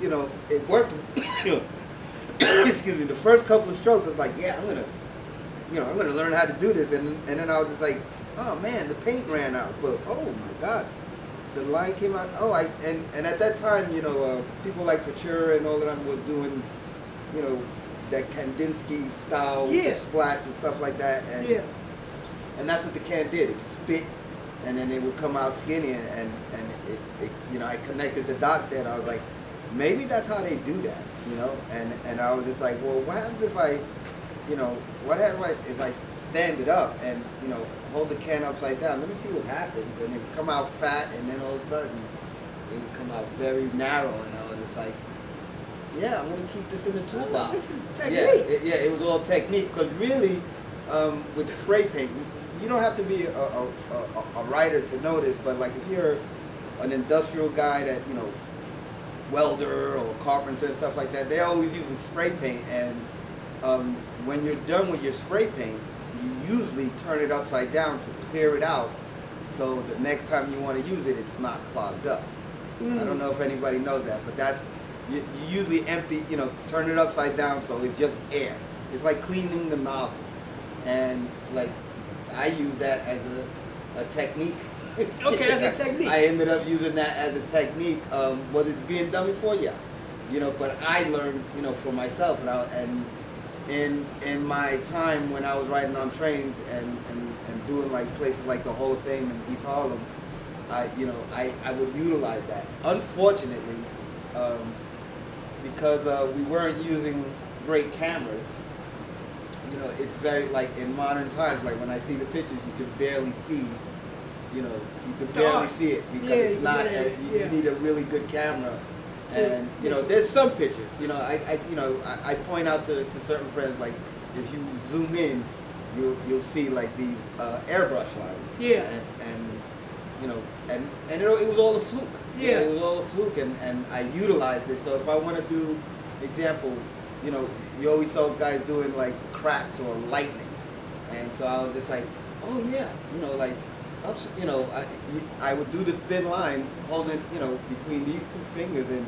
it worked. Excuse me. The first couple of strokes, I was like, yeah, I'm gonna learn how to do this, and then I was just like, oh man, the paint ran out, but oh my God, the line came out. Oh, and at that time, people like Futura and all of them were doing, that Kandinsky style splats and stuff like that, and that's what the can did. It spit, and then it would come out skinny, and I connected the dots there, and I was like, maybe that's how they do that, and I was just like, well, what happens if if I stand it up and hold the can upside down? Let me see what happens, and it would come out fat, and then all of a sudden it would come out very narrow, and I was just like, yeah, I'm gonna keep this in the toolbox. This is technique. Yeah, it was all technique, because really, with spray paint, you don't have to be a writer to know this, but like if you're an industrial guy that welder or carpenter and stuff like that, they're always using spray paint, and when you're done with your spray paint, you usually turn it upside down to clear it out, so the next time you want to use it, it's not clogged up. I don't know if anybody knows that, but that's, you usually empty, turn it upside down so it's just air. It's like cleaning the nozzle, and like I use that as a technique. Okay, as a technique. I ended up using that as a technique. Was it being done before? Yeah. But I learned, for myself, and in my time when I was riding on trains and doing like places like the Hall of Fame in East Harlem, I would utilize that. Unfortunately, because we weren't using great cameras, it's very, like in modern times, like when I see the pictures, you can barely see. You can barely see it because it's not. You need a really good camera, and there's some pictures. I point out to certain friends, like if you zoom in, you'll see like these airbrush lines. Yeah. And it was all a fluke. Yeah. It was all a fluke, and I utilized it. So if I want to do, example, you always saw guys doing like cracks or lightning, and so I was just like, oh yeah, like. I would do the thin line, holding, between these two fingers and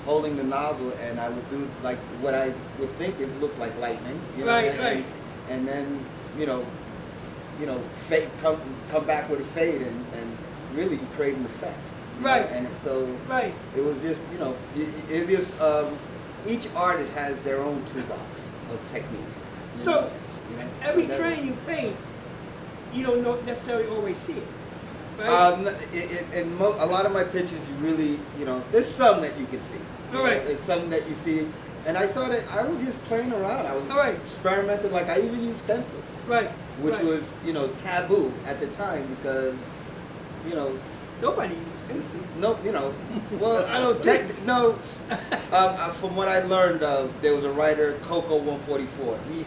holding the nozzle, and I would do like what I would think it looks like lightning, Right. And then, fade, come back with a fade, and really create an effect. Right. And so Right. it was just, it just, each artist has their own toolbox of techniques. So every train you paint, you don't necessarily always see it, right? In a lot of my pictures, you really, there's some that you can see. All right. There's some that you see, and I was just playing around. I was experimenting. Like I even used stencils, Right. which was, taboo at the time because, Nobody uses stencils. no, well, I don't think, no. From what I learned, there was a writer, Coco 144. He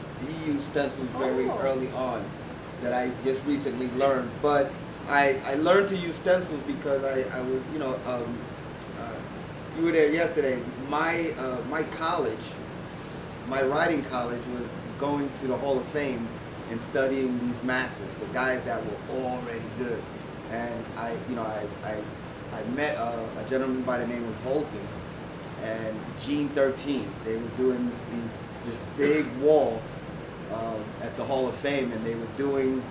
used stencils very early on. That I just recently learned, but I learned to use stencils because I was, you were there yesterday. My college, my writing college was going to the Hall of Fame and studying these masters, the guys that were already good. And I met a gentleman by the name of Volton and Gene 13. They were doing this big wall at the Hall of Fame, and they were doing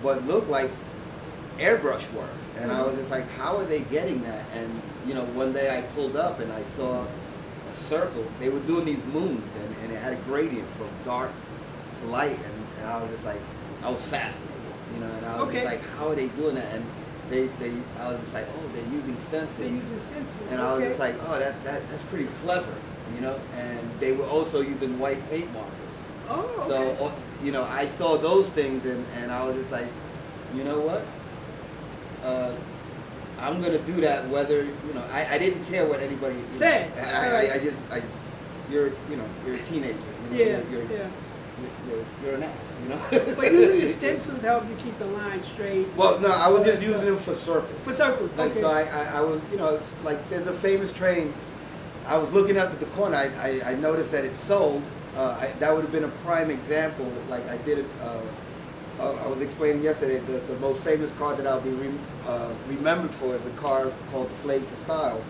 what looked like airbrush work. And I was just like, how are they getting that? And one day I pulled up and I saw a circle. They were doing these moons, and it had a gradient from dark to light, and I was just like, I was fascinated, and I was just like, how are they doing that? And I was just like, oh, they're using stencils. They're using stencils. And I was just like, oh, that's pretty clever, And they were also using white paint markers. Oh, okay. So, I saw those things, and I was just like, you know what? I'm gonna do that. Whether I didn't care what anybody said. You're a teenager. You're an ass. But using the stencils help you keep the line straight. Well, no, I was just using them for circles. For circles. Like, okay. so I was, like there's a famous train. I was looking up at the corner. I noticed that it sold. That would have been a prime example. Like I did it. I was explaining yesterday, the most famous car that I'll be remembered for is a car called Slave to Style.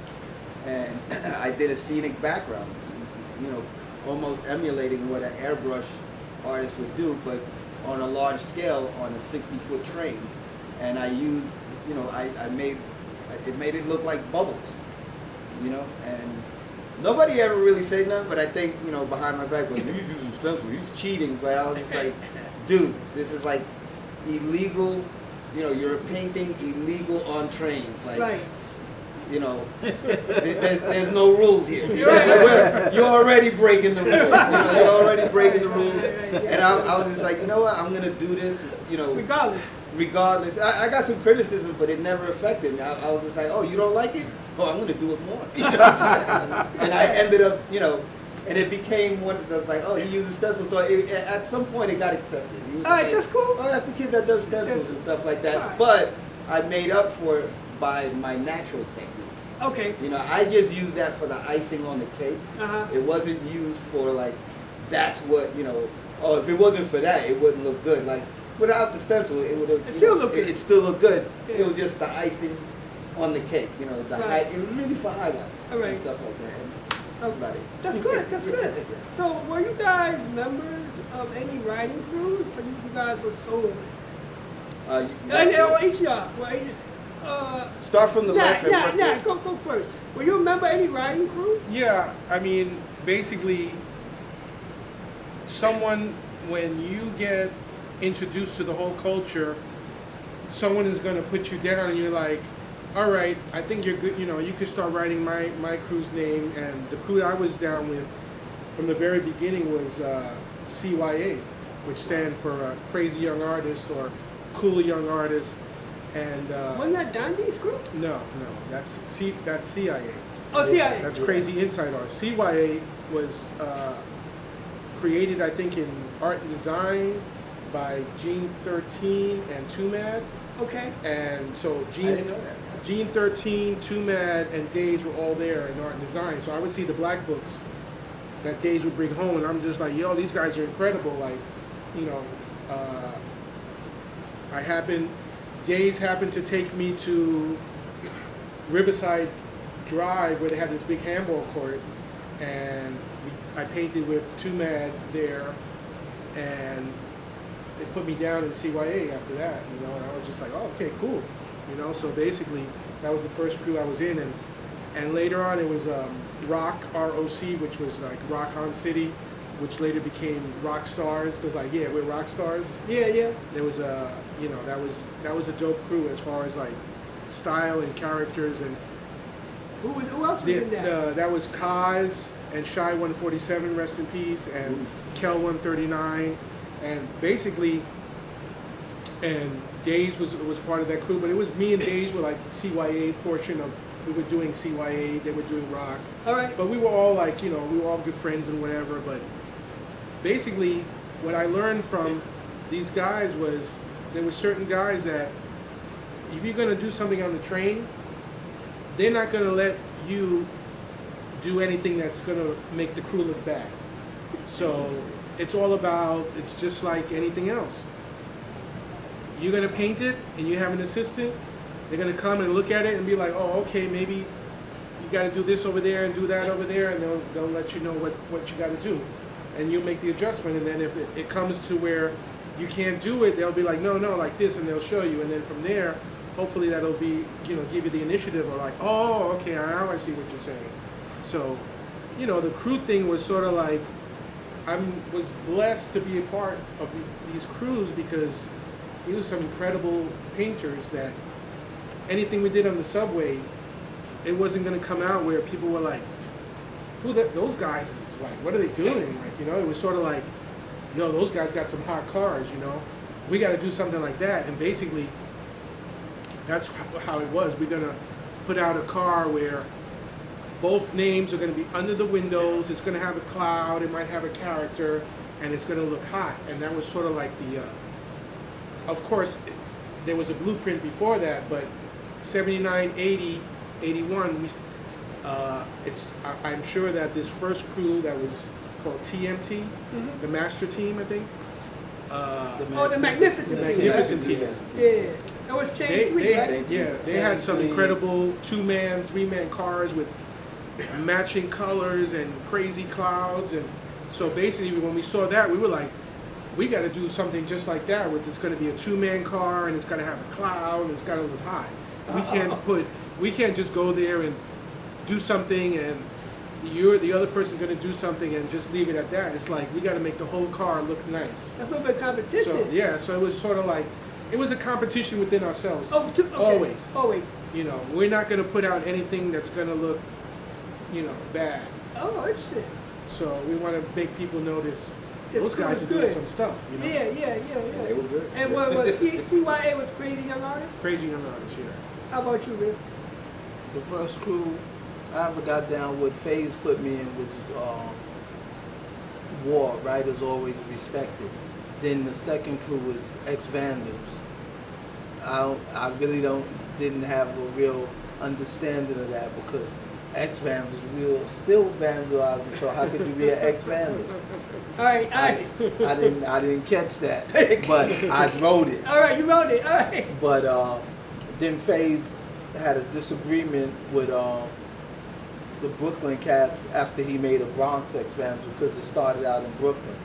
And I did a scenic background, almost emulating what an airbrush artist would do, but on a large scale on a 60-foot train. And I used, I made it look like bubbles, and nobody ever really said nothing, but I think, behind my back, like, he's using stencil, he's cheating, but I was just like, dude, this is like illegal, you're painting illegal on trains. Like, right. There's no rules here. You're already breaking the rules. You're already breaking the rules. And I was just like, you know what, I'm going to do this, regardless. I got some criticism, but it never affected me. I was just like, oh, you don't like it? Oh, I'm going to do it more. And I ended up, and it became one of those, like, oh, he uses stencils. So at some point it got accepted. All right, that's cool. Oh, that's the kid that does stencils and stuff like that. Right. But I made up for it by my natural technique. Okay. I just used that for the icing on the cake. It wasn't used for, like, that's what, oh, if it wasn't for that, it wouldn't look good. Like, without the stencil, it would have. It still looked good. It still looked good. Yeah. It was just the icing on the cake, it was really for highlights and stuff like that. And that was about it. That's good. That's good. So, were you guys members of any writing crews, or you guys were soloists? And each of y'all. Well, start from the left. Go first. Were you a member of any writing crew? Yeah, I mean, basically, when you get introduced to the whole culture, someone is going to put you down, and you're like, all right, I think you're good. You could start writing my crew's name, and the crew I was down with from the very beginning was CYA, which stand for Crazy Young Artist or Cool Young Artist. And wasn't that Dandy's crew? No, that's CIA. Oh, CIA. That's Crazy Inside Art. CYA was created, I think, in art and design by Gene 13 and Too Mad. Okay. And so I didn't know that. Gene 13, Too Mad, and Days were all there in art and design. So I would see the black books that Days would bring home, and I'm just like, yo, these guys are incredible. Like, Days happened to take me to Riverside Drive where they had this big handball court, and I painted with Too Mad there, and they put me down in CYA after that, and I was just like, oh, okay, cool. So basically that was the first crew I was in, and later on it was Rock, R-O-C, which was like Rock On City, which later became Rock Stars, because we're rock stars. Yeah. There was that was a dope crew as far as like style and characters, and who else was in that? That was Kaz and Shy 147, rest in peace, and Kel 139, and basically, and Days was part of that crew, but it was me and Days were like the CYA portion of. We were doing CYA, they were doing rock. All right. But we were all like, we were all good friends and whatever. But basically, what I learned from these guys was there were certain guys that if you're gonna do something on the train, they're not gonna let you do anything that's gonna make the crew look bad. So it's all about, it's just like anything else. You're gonna paint it and you have an assistant, they're gonna come and look at it and be like, oh, okay, maybe you gotta do this over there and do that over there, and they'll let you know what you gotta do. And you'll make the adjustment, and then if it comes to where you can't do it, they'll be like, no, like this, and they'll show you, and then from there, hopefully that'll be, give you the initiative, or like, oh, okay, now I see what you're saying. So, the crew thing was sort of like, I was blessed to be a part of these crews, because these were some incredible painters that anything we did on the subway, it wasn't going to come out where people were like, those guys is like, what are they doing? Like, it was sort of like, those guys got some hot cars, we got to do something like that. And basically, that's how it was. We're going to put out a car where both names are going to be under the windows. It's going to have a cloud. It might have a character, and it's going to look hot. And that was sort of like the, of course, there was a blueprint before that, but 79, 80, 81, I'm sure that this first crew that was called TMT, the Master Team, I think. The Magnificent Team. Magnificent Team. Yeah, that was Chain 3, right? They had some incredible 2-man, 3-man cars with matching colors and crazy clouds, and so basically when we saw that, we were like, we got to do something just like that. It's going to be a 2-man car, and it's got to have a cloud, and it's got to look hot. We can't just go there and do something, and the other person's going to do something and just leave it at that. It's like, we got to make the whole car look nice. That's a little bit of competition. So it was sort of like, it was a competition within ourselves. Oh, okay. Always. We're not going to put out anything that's going to look, bad. Oh, interesting. So we want to make people notice those guys are good. doing some stuff. Yeah. They were good. And what CYA was Crazy Young Artists? Crazy Young Artists, yeah. How about you, Rick? The first crew I ever got down with, FaZe put me in, was War, Writers Always Respected. Then the second crew was Ex-Vandals. I really didn't have a real understanding of that, because ex-vandals will still vandalize, so how could you be an ex-vandal? All right. I didn't catch that, but I wrote it. All right, you wrote it. All right. But then FaZe had a disagreement with the Brooklyn cats after he made a Bronx ex-vandal, because it started out in Brooklyn.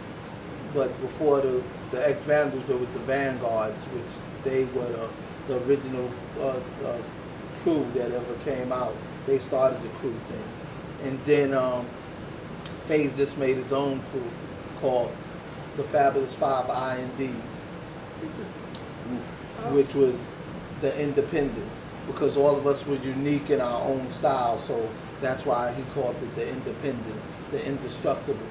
But before the ex-vandals, there was the Vanguards, which they were the original crew that ever came out. They started the crew thing. And then FaZe just made his own crew called the Fabulous 5 INDs, which was the Independents, because all of us were unique in our own style, so that's why he called it the Independents, the Indestructibles.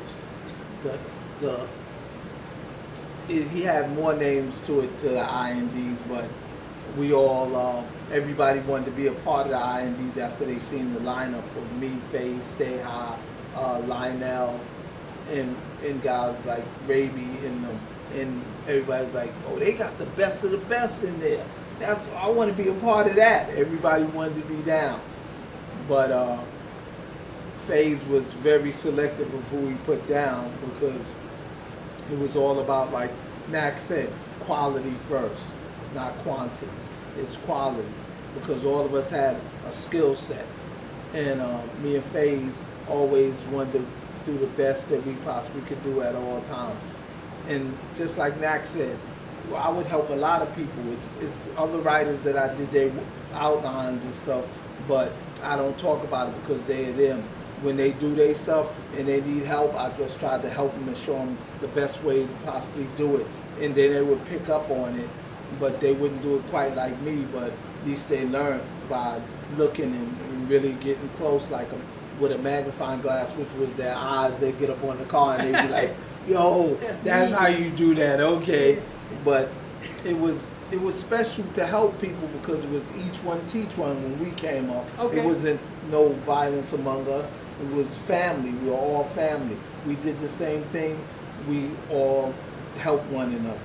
He had more names to it, to the INDs, but we all, everybody wanted to be a part of the INDs after they seen the lineup of me, FaZe, Stay High, Lionel, and guys like Raby and them. And everybody's like, oh, they got the best of the best in there. I want to be a part of that. Everybody wanted to be down. But FaZe was very selective of who he put down, because it was all about, like NAC said, quality first, not quantity. It's quality, because all of us had a skill set. And me and FaZe always wanted to do the best that we possibly could do at all times. And just like NAC said, I would help a lot of people. It's other writers that I did their outlines and stuff, but I don't talk about it because they're them. When they do their stuff and they need help, I just try to help them and show them the best way to possibly do it. And then they would pick up on it, but they wouldn't do it quite like me, but at least they learned by looking and really getting close, like with a magnifying glass, which was their eyes. They'd get up on the car and they'd be like, yo, that's how you do that, okay. But it was special to help people, because it was each one teach one when we came up. Okay. It wasn't no violence among us. It was family. We were all family. We did the same thing. We all helped one another.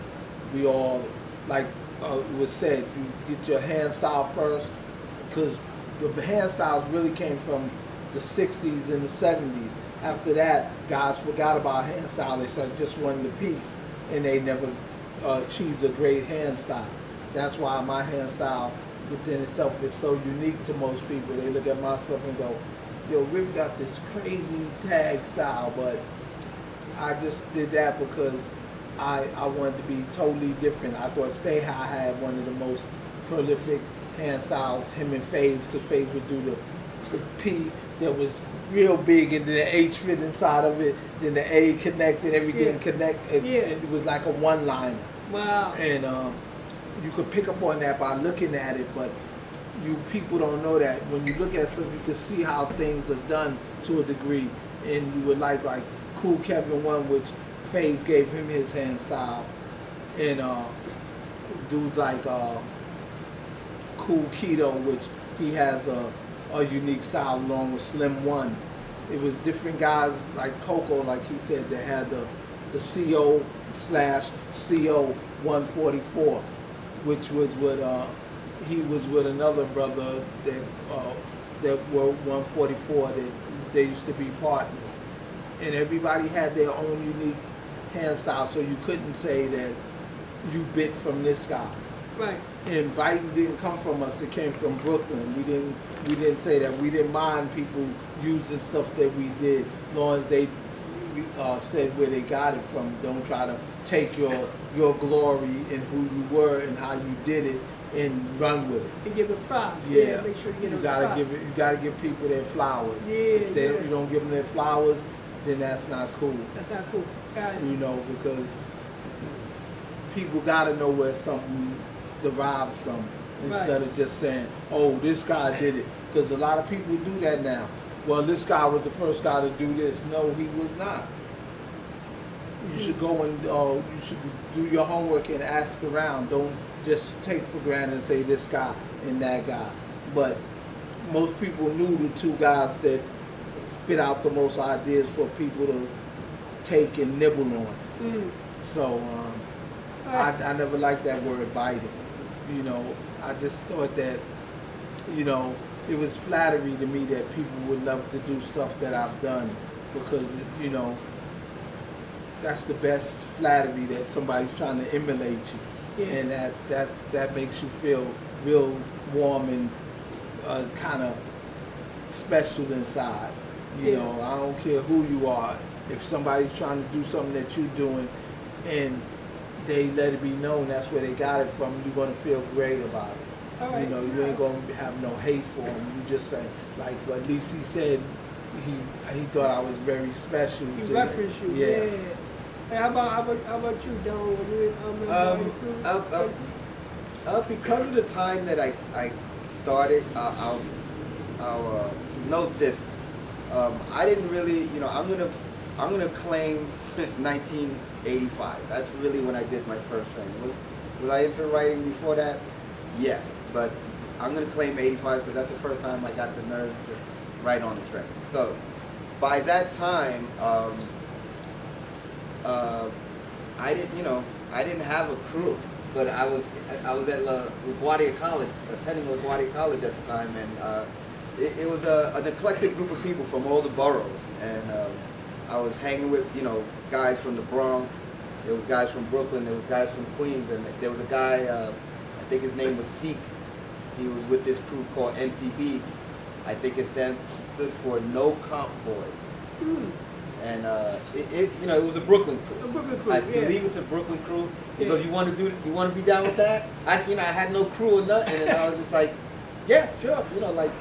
We all, like was said, you get your hand style first, because the hand styles really came from the 60s and the 70s. After that, guys forgot about hand style. They started just wanting the piece, and they never achieved a great hand style. That's why my hand style within itself is so unique to most people. They look at my stuff and go, yo, Riff got this crazy tag style, but I just did that because I wanted to be totally different. I thought Stay High had one of the most prolific hand styles, him and FaZe, because FaZe would do the P that was real big, and then the H fit inside of it, then the A connected, everything connected. It was like a one-liner. Wow. And you could pick up on that by looking at it, but you people don't know that. When you look at stuff, you can see how things are done to a degree, and you would like Cool Kevin one, which FaZe gave him his hand style, and dudes like Cool Keto, which he has a unique style along with Slim One. It was different guys like Coco, like he said, that had the CO/CO 144, which was with he was with another brother that were 144 that they used to be partners, and everybody had their own unique hand style, so you couldn't say that you bit from this guy. Right. And biting didn't come from us; it came from Brooklyn. We didn't say that. We didn't mind people using stuff that we did, as long as they said where they got it from. Don't try to take your glory in who you were and how you did it and run with it. And give it props. Yeah, Make sure you get you those gotta props. give it. You gotta give people their flowers. Yeah, If you don't give them their flowers, then that's not cool. That's not cool. Got it. You know, because people gotta know where something derives from, instead of just saying, "Oh, this guy did it." Because a lot of people do that now. Well, this guy was the first guy to do this. No, he was not. You should go and you should do your homework and ask around. Don't just take for granted and say this guy and that guy. But most people knew the two guys that spit out the most ideas for people to take and nibble on. So I never liked that word biting. You know, I just thought that, you know, it was flattery to me that people would love to do stuff that I've done, because, you know, that's the best flattery, that somebody's trying to emulate you. Yeah. And that makes you feel real warm and kind of special inside. You know, I don't care who you are. If somebody's trying to do something that you're doing and they let it be known that's where they got it from, you're going to feel great about it. Right, you know, you ain't going to have no hate for them. You just say, like what DC said, he thought I was very special. He referenced you, yeah. Hey, how about you, Don? Were you in the crew? Because of the time that I started, I'll note this. I didn't really, you know, I'm gonna claim 1985. That's really when I did my first training. Was I into writing before that? Yes, but I'm gonna claim 85 because that's the first time I got the nerves to write on the train. So by that time, I didn't have a crew, but I was at LaGuardia College, attending LaGuardia College at the time, and it was an eclectic group of people from all the boroughs, and I was hanging with, you know, guys from the Bronx. There was guys from Brooklyn. There was guys from Queens, and there was a guy, I think his name was Seek. He was with this crew called NCB. I think it stood for No Comp Boys. And it was a Brooklyn crew. A Brooklyn crew. I believe it's a Brooklyn crew because you want to be down with that. I had no crew or nothing, and I was just like, yeah, sure, you know, like,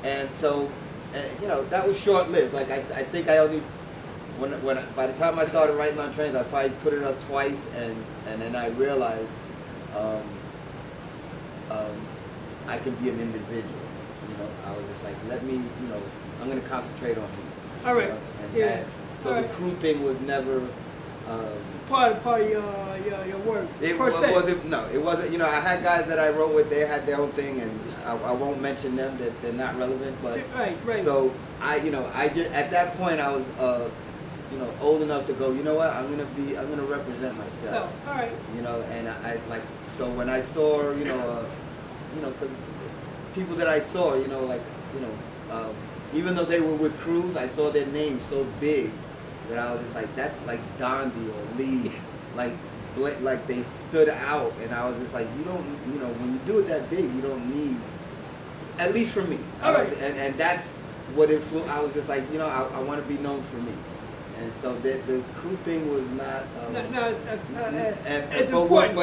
and so, you know, that was short lived. Like I think I only by the time I started writing on trains, I probably put it up twice, and then I realized I can be an individual. You know, I was just like, let me, you know, I'm going to concentrate on me. All right. You know, so the crew thing was never part of your work. It wasn't. No, it wasn't. You know, I had guys that I wrote with. They had their own thing, and I won't mention them. That they're not relevant. But right. So I just at that point I was, you know, old enough to go, you know what, I'm gonna represent myself. So, all right. You know, and I like, so when I saw, you know, because people that I saw, you know, like, you know, even though they were with crews, I saw their names so big that I was just like, that's like Dondi or Lee, like they stood out, and I was just like, you don't, you know, when you do it that big, you don't need, at least for me. All right. And that's what influenced. I was just like, you know, I want to be known for me. And so the crew thing was not. It's important.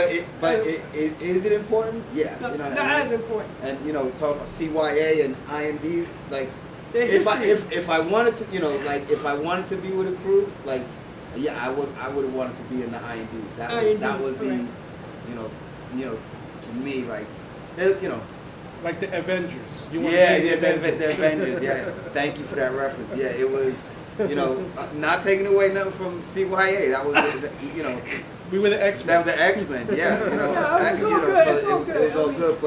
Is it important? Yeah. No, you know, not as important. And you know, talk about CYA and INDs, like Their if I wanted to, you know, like if I wanted to be with a crew, like yeah, I would have wanted to be in the INDs. That was the, right. you know, to me, like, you know. Like the Avengers. You want Yeah, to be yeah, the Avengers. the Avengers. Yeah, thank you for that reference. Yeah, it was, you know, not taking away nothing from CYA. That was, you know, We were the X-Men. that was the X-Men. Yeah, you know, Yeah, it's all you know, good, so it's all good. It was all I mean- good,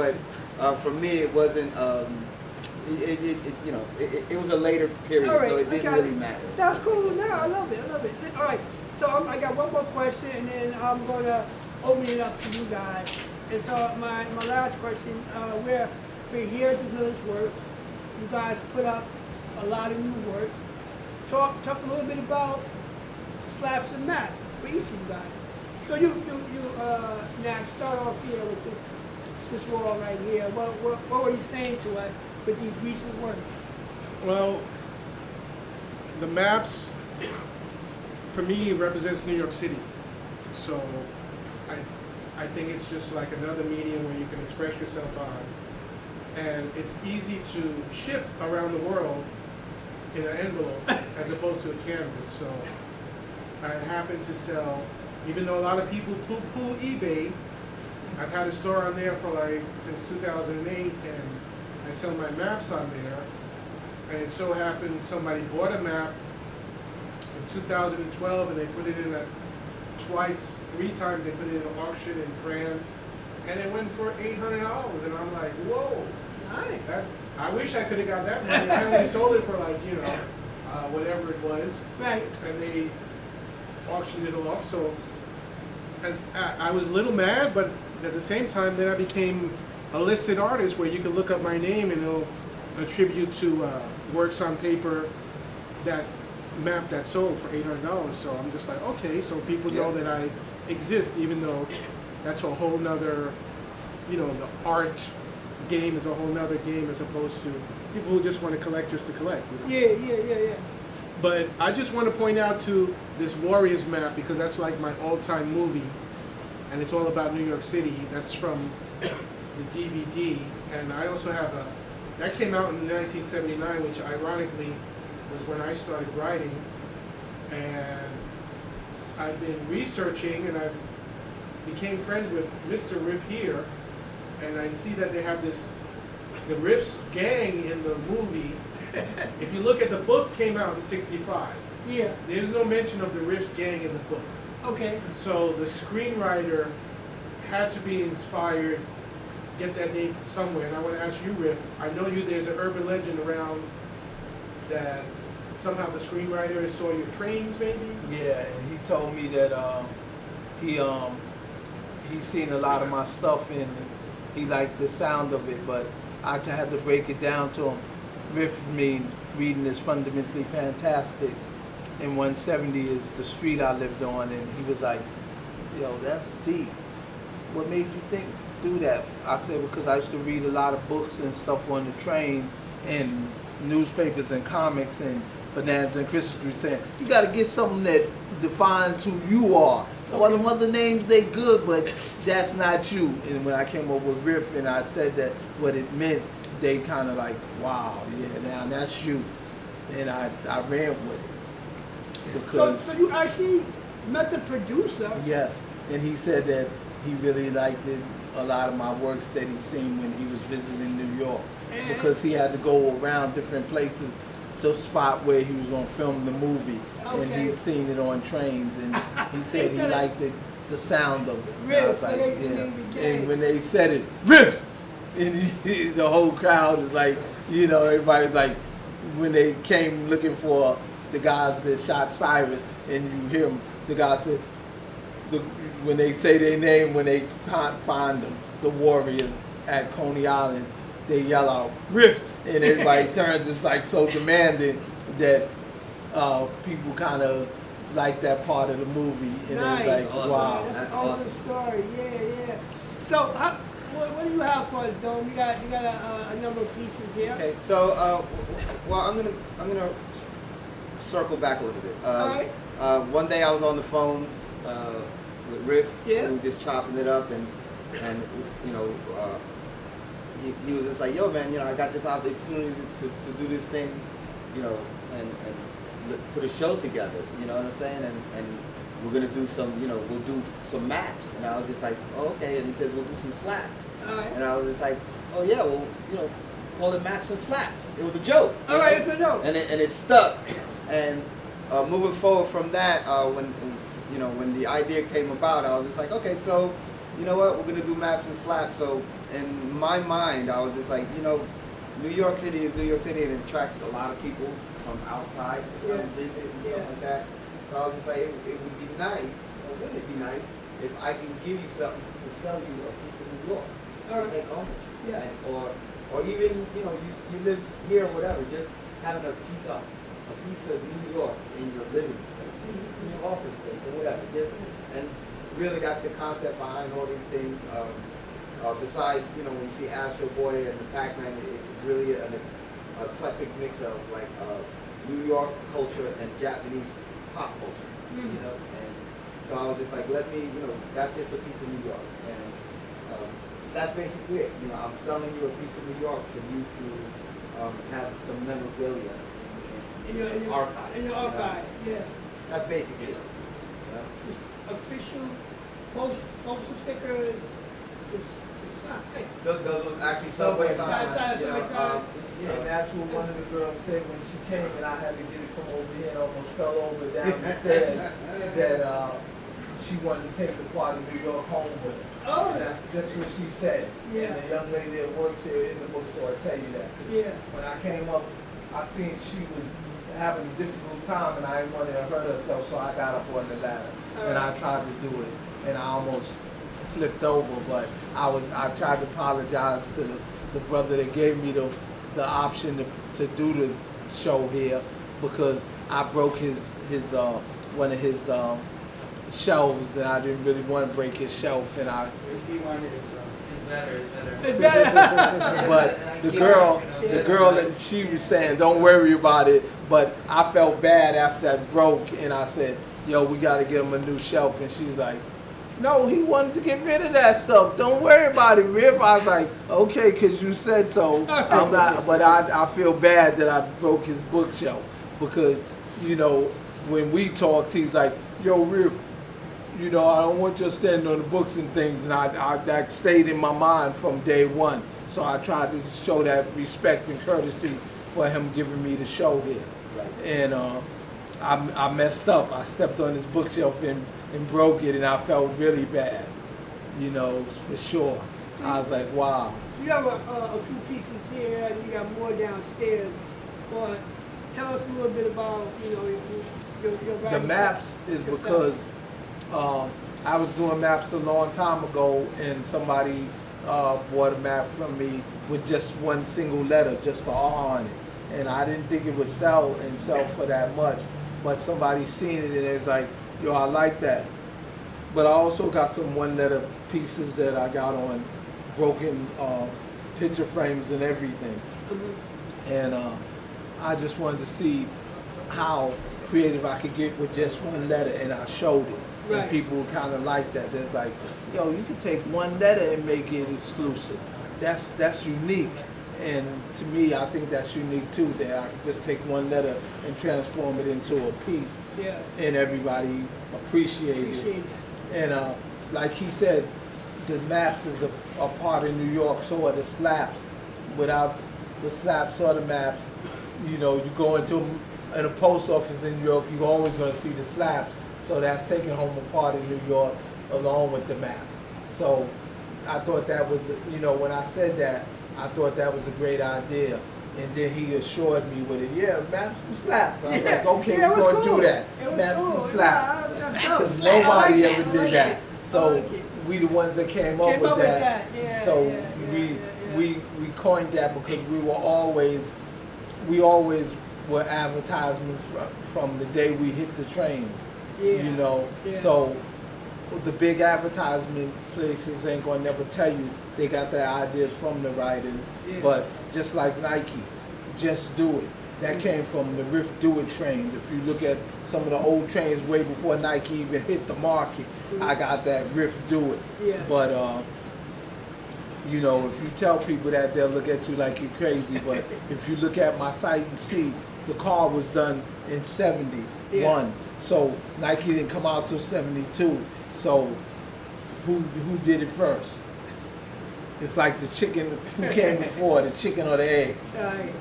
but for me, it wasn't. You know, it was a later period, All right, so it I didn't got really it. matter. That's cool. Now I love it. I love it. All right. So I got one more question, and then I'm gonna open it up to you guys. And so my last question, we're here at the Village Work. You guys put up a lot of new work. Talk a little bit about slaps and maps for each of you guys. So you now start off here with this wall right here. What were you saying to us with these recent works? Well, the maps, for me, represents New York City. So I think it's just like another medium where you can express yourself on. And it's easy to ship around the world in an envelope as opposed to a canvas. So I happen to sell, even though a lot of people poo-poo eBay, I've had a store on there for like since 2008, and I sell my maps on there. And it so happens somebody bought a map in 2012, and they put it in three times they put it in an auction in France, and it went for $800. And I'm like, whoa, Nice. I wish I could have got that money. I only sold it for like, you know, whatever it was, Right. and they auctioned it off. So, and I was a little mad, but at the same time, then I became a listed artist where you can look up my name and it'll attribute to works on paper that map that sold for $800. So I'm just like, okay, so people know that I exist, even though that's a whole nother, you know, the art game is a whole nother game as opposed to people who just want to collect just to collect. You know? Yeah. But I just want to point out to this Warriors map, because that's like my all-time movie, and it's all about New York City. That's from the DVD, and I also have that came out in 1979, which ironically was when I started writing, and I've been researching, and I've became friends with Mr. Riff here, and I see that they have the Riff's gang in the movie. If you look at the book, came out in '65. Yeah. There's no mention of the Riff's gang in the book. Okay. So the screenwriter had to be inspired, get that name from somewhere. And I want to ask you, Riff, I know there's an urban legend around that somehow the screenwriter saw your trains, maybe? Yeah, and he told me that he's seen a lot of my stuff and he liked the sound of it, but I had to break it down to him. Riff mean reading is fundamentally fantastic, and 170 is the street I lived on, and he was like, yo, that's deep. What made you think do that? I said, because I used to read a lot of books and stuff on the train, and newspapers and comics and Bananas and Christmas Tree, saying, you gotta get something that defines who you are. All them other names, they good, but that's not you. And when I came up with Riff and I said that what it meant, they kind of like, wow, yeah, now that's you. And I ran with it. Because, So you actually met the producer. yes, and he said that he really liked it, a lot of my works that he seen when he was visiting New York. Because he had to go around different places to spot where he was going to film the movie. And Okay. he'd seen it on trains, and he said he liked it, the sound of it. And I Riffs, was so like, they yeah. became- And when they said it, Riffs! And the whole crowd is like, you know, everybody's like, when they came looking for the guys that shot Cyrus, and you hear them, the guy said, when they say their name, when they can't find them, the warriors at Coney Island, they yell out, RIFF, and everybody turns. It's like so demanding that people kind of like that part of the movie, and Nice. it's like, wow. That's an awesome story. Yeah. So, what do you have for us, Dome? You got a number of pieces here. Okay, so well, I'm gonna circle back a little bit. All right. One day I was on the phone with Riff. Yeah. We were just chopping it up, and you know, he was just like, yo, man, you know, I got this opportunity to do this thing, you know, and put a show together. You know what I'm saying? And we're gonna do some, you know, we'll do some maps. And I was just like, oh, okay. And he said, we'll do some slaps. All right. And I was just like, oh yeah, well, you know, call it maps and slaps. It was a joke. All right, it's a joke. And it stuck. And moving forward from that, when the idea came about, I was just like, okay, so you know what, we're gonna do maps and slaps. So in my mind, I was just like, you know, New York City is New York City, and it attracts a lot of people from outside to come visit and stuff like that. So I was just like, it would be nice, or wouldn't it be nice, if I can give you something to sell you a piece of New York, to take home with you. Yeah. And, or even, you know, you live here or whatever, just having a piece of New York in your living space, in your office space or whatever. And really that's the concept behind all these things. Besides, you know, when you see Astro Boy and the Pac-Man, it's really an eclectic mix of like New York culture and Japanese pop culture, you know. And so I was just like, let me, you know, that's just a piece of New York, and that's basically it. You know, I'm selling you a piece of New York for you to have some memorabilia in your archive. In your archive, yeah. That's basically it. You know? Official postal stickers. Those were actually subway signs. Signs. And that's what one of the girls said when she came, and I had to get it from over here and almost fell over down the stairs, that she wanted to take the part of New York home with her. Oh. And that's what she said. Yeah. And the young lady that works here in the bookstore will tell you that. 'Cause Yeah. when I came up, I seen she was having a difficult time, and I didn't want her to hurt herself, so I got up on the ladder. And I tried to do it, and I almost flipped over, but I tried to apologize to the brother that gave me the option to do the show here, because I broke his one of his shelves, and I didn't really want to break his shelf, and It's better. but the girl that she was saying, don't worry about it, but I felt bad after that broke, and I said, yo, we got to get him a new shelf, and she's like, no, he wanted to get rid of that stuff. Don't worry about it, Riff. I was like, okay, because you said so. I'm not, but I feel bad that I broke his bookshelf, because, you know, when we talked, he's like, yo, Riff, you know, I don't want you to stand on the books and things, and that stayed in my mind from day one. So I tried to show that respect and courtesy for him giving me the show here. Right. And I messed up. I stepped on his bookshelf and broke it, and I felt really bad, you know, for sure. So I was like, wow. So you have a few pieces here, and you got more downstairs. But tell us a little bit about, you know, your The maps is because I was doing maps a long time ago, and somebody bought a map from me with just one single letter, just the R on it. And I didn't think it would sell for that much, but somebody seen it, and it was like, yo, I like that. But I also got some one letter pieces that I got on broken picture frames and everything. And I just wanted to see how creative I could get with just one letter, and I showed it. Right. And people kind of like that. They're like, yo, you can take one letter and make it exclusive. That's unique. And to me, I think that's unique too, that I can just take one letter and transform it into a piece. Yeah. And everybody appreciate it. And like he said, the maps is a part of New York, so are the slaps. Without the slaps or the maps, you know, you go in a post office in New York, you're always going to see the slaps. So that's taking home a part of New York along with the maps. So I thought that was, you know, when I said that, I thought that was a great idea. And then he assured me with it, yeah, maps and slaps. I was like, okay, Yeah, it we're was going to cool. do that. It was Maps cool. and slaps. Yeah, Because I like nobody it. ever I did like that. it. I So like it. we the ones that came up with that. Yeah, So yeah, we yeah. we coined that because we always were advertisement from the day we hit the trains. Yeah, You know, yeah. so the big advertisement places ain't gonna never tell you they got their ideas from the writers. Yeah. But just like Nike, just do it. That came from the RIFF Do It trains. If you look at some of the old trains way before Nike even hit the market, I got that RIFF Do It. Yeah. But you know, if you tell people that, they'll look at you like you're crazy. But if you look at my site and see, the car was done in 71. Yeah. So Nike didn't come out till 72. So who did it first? It's like the chicken, who came before, the chicken or the egg? Right.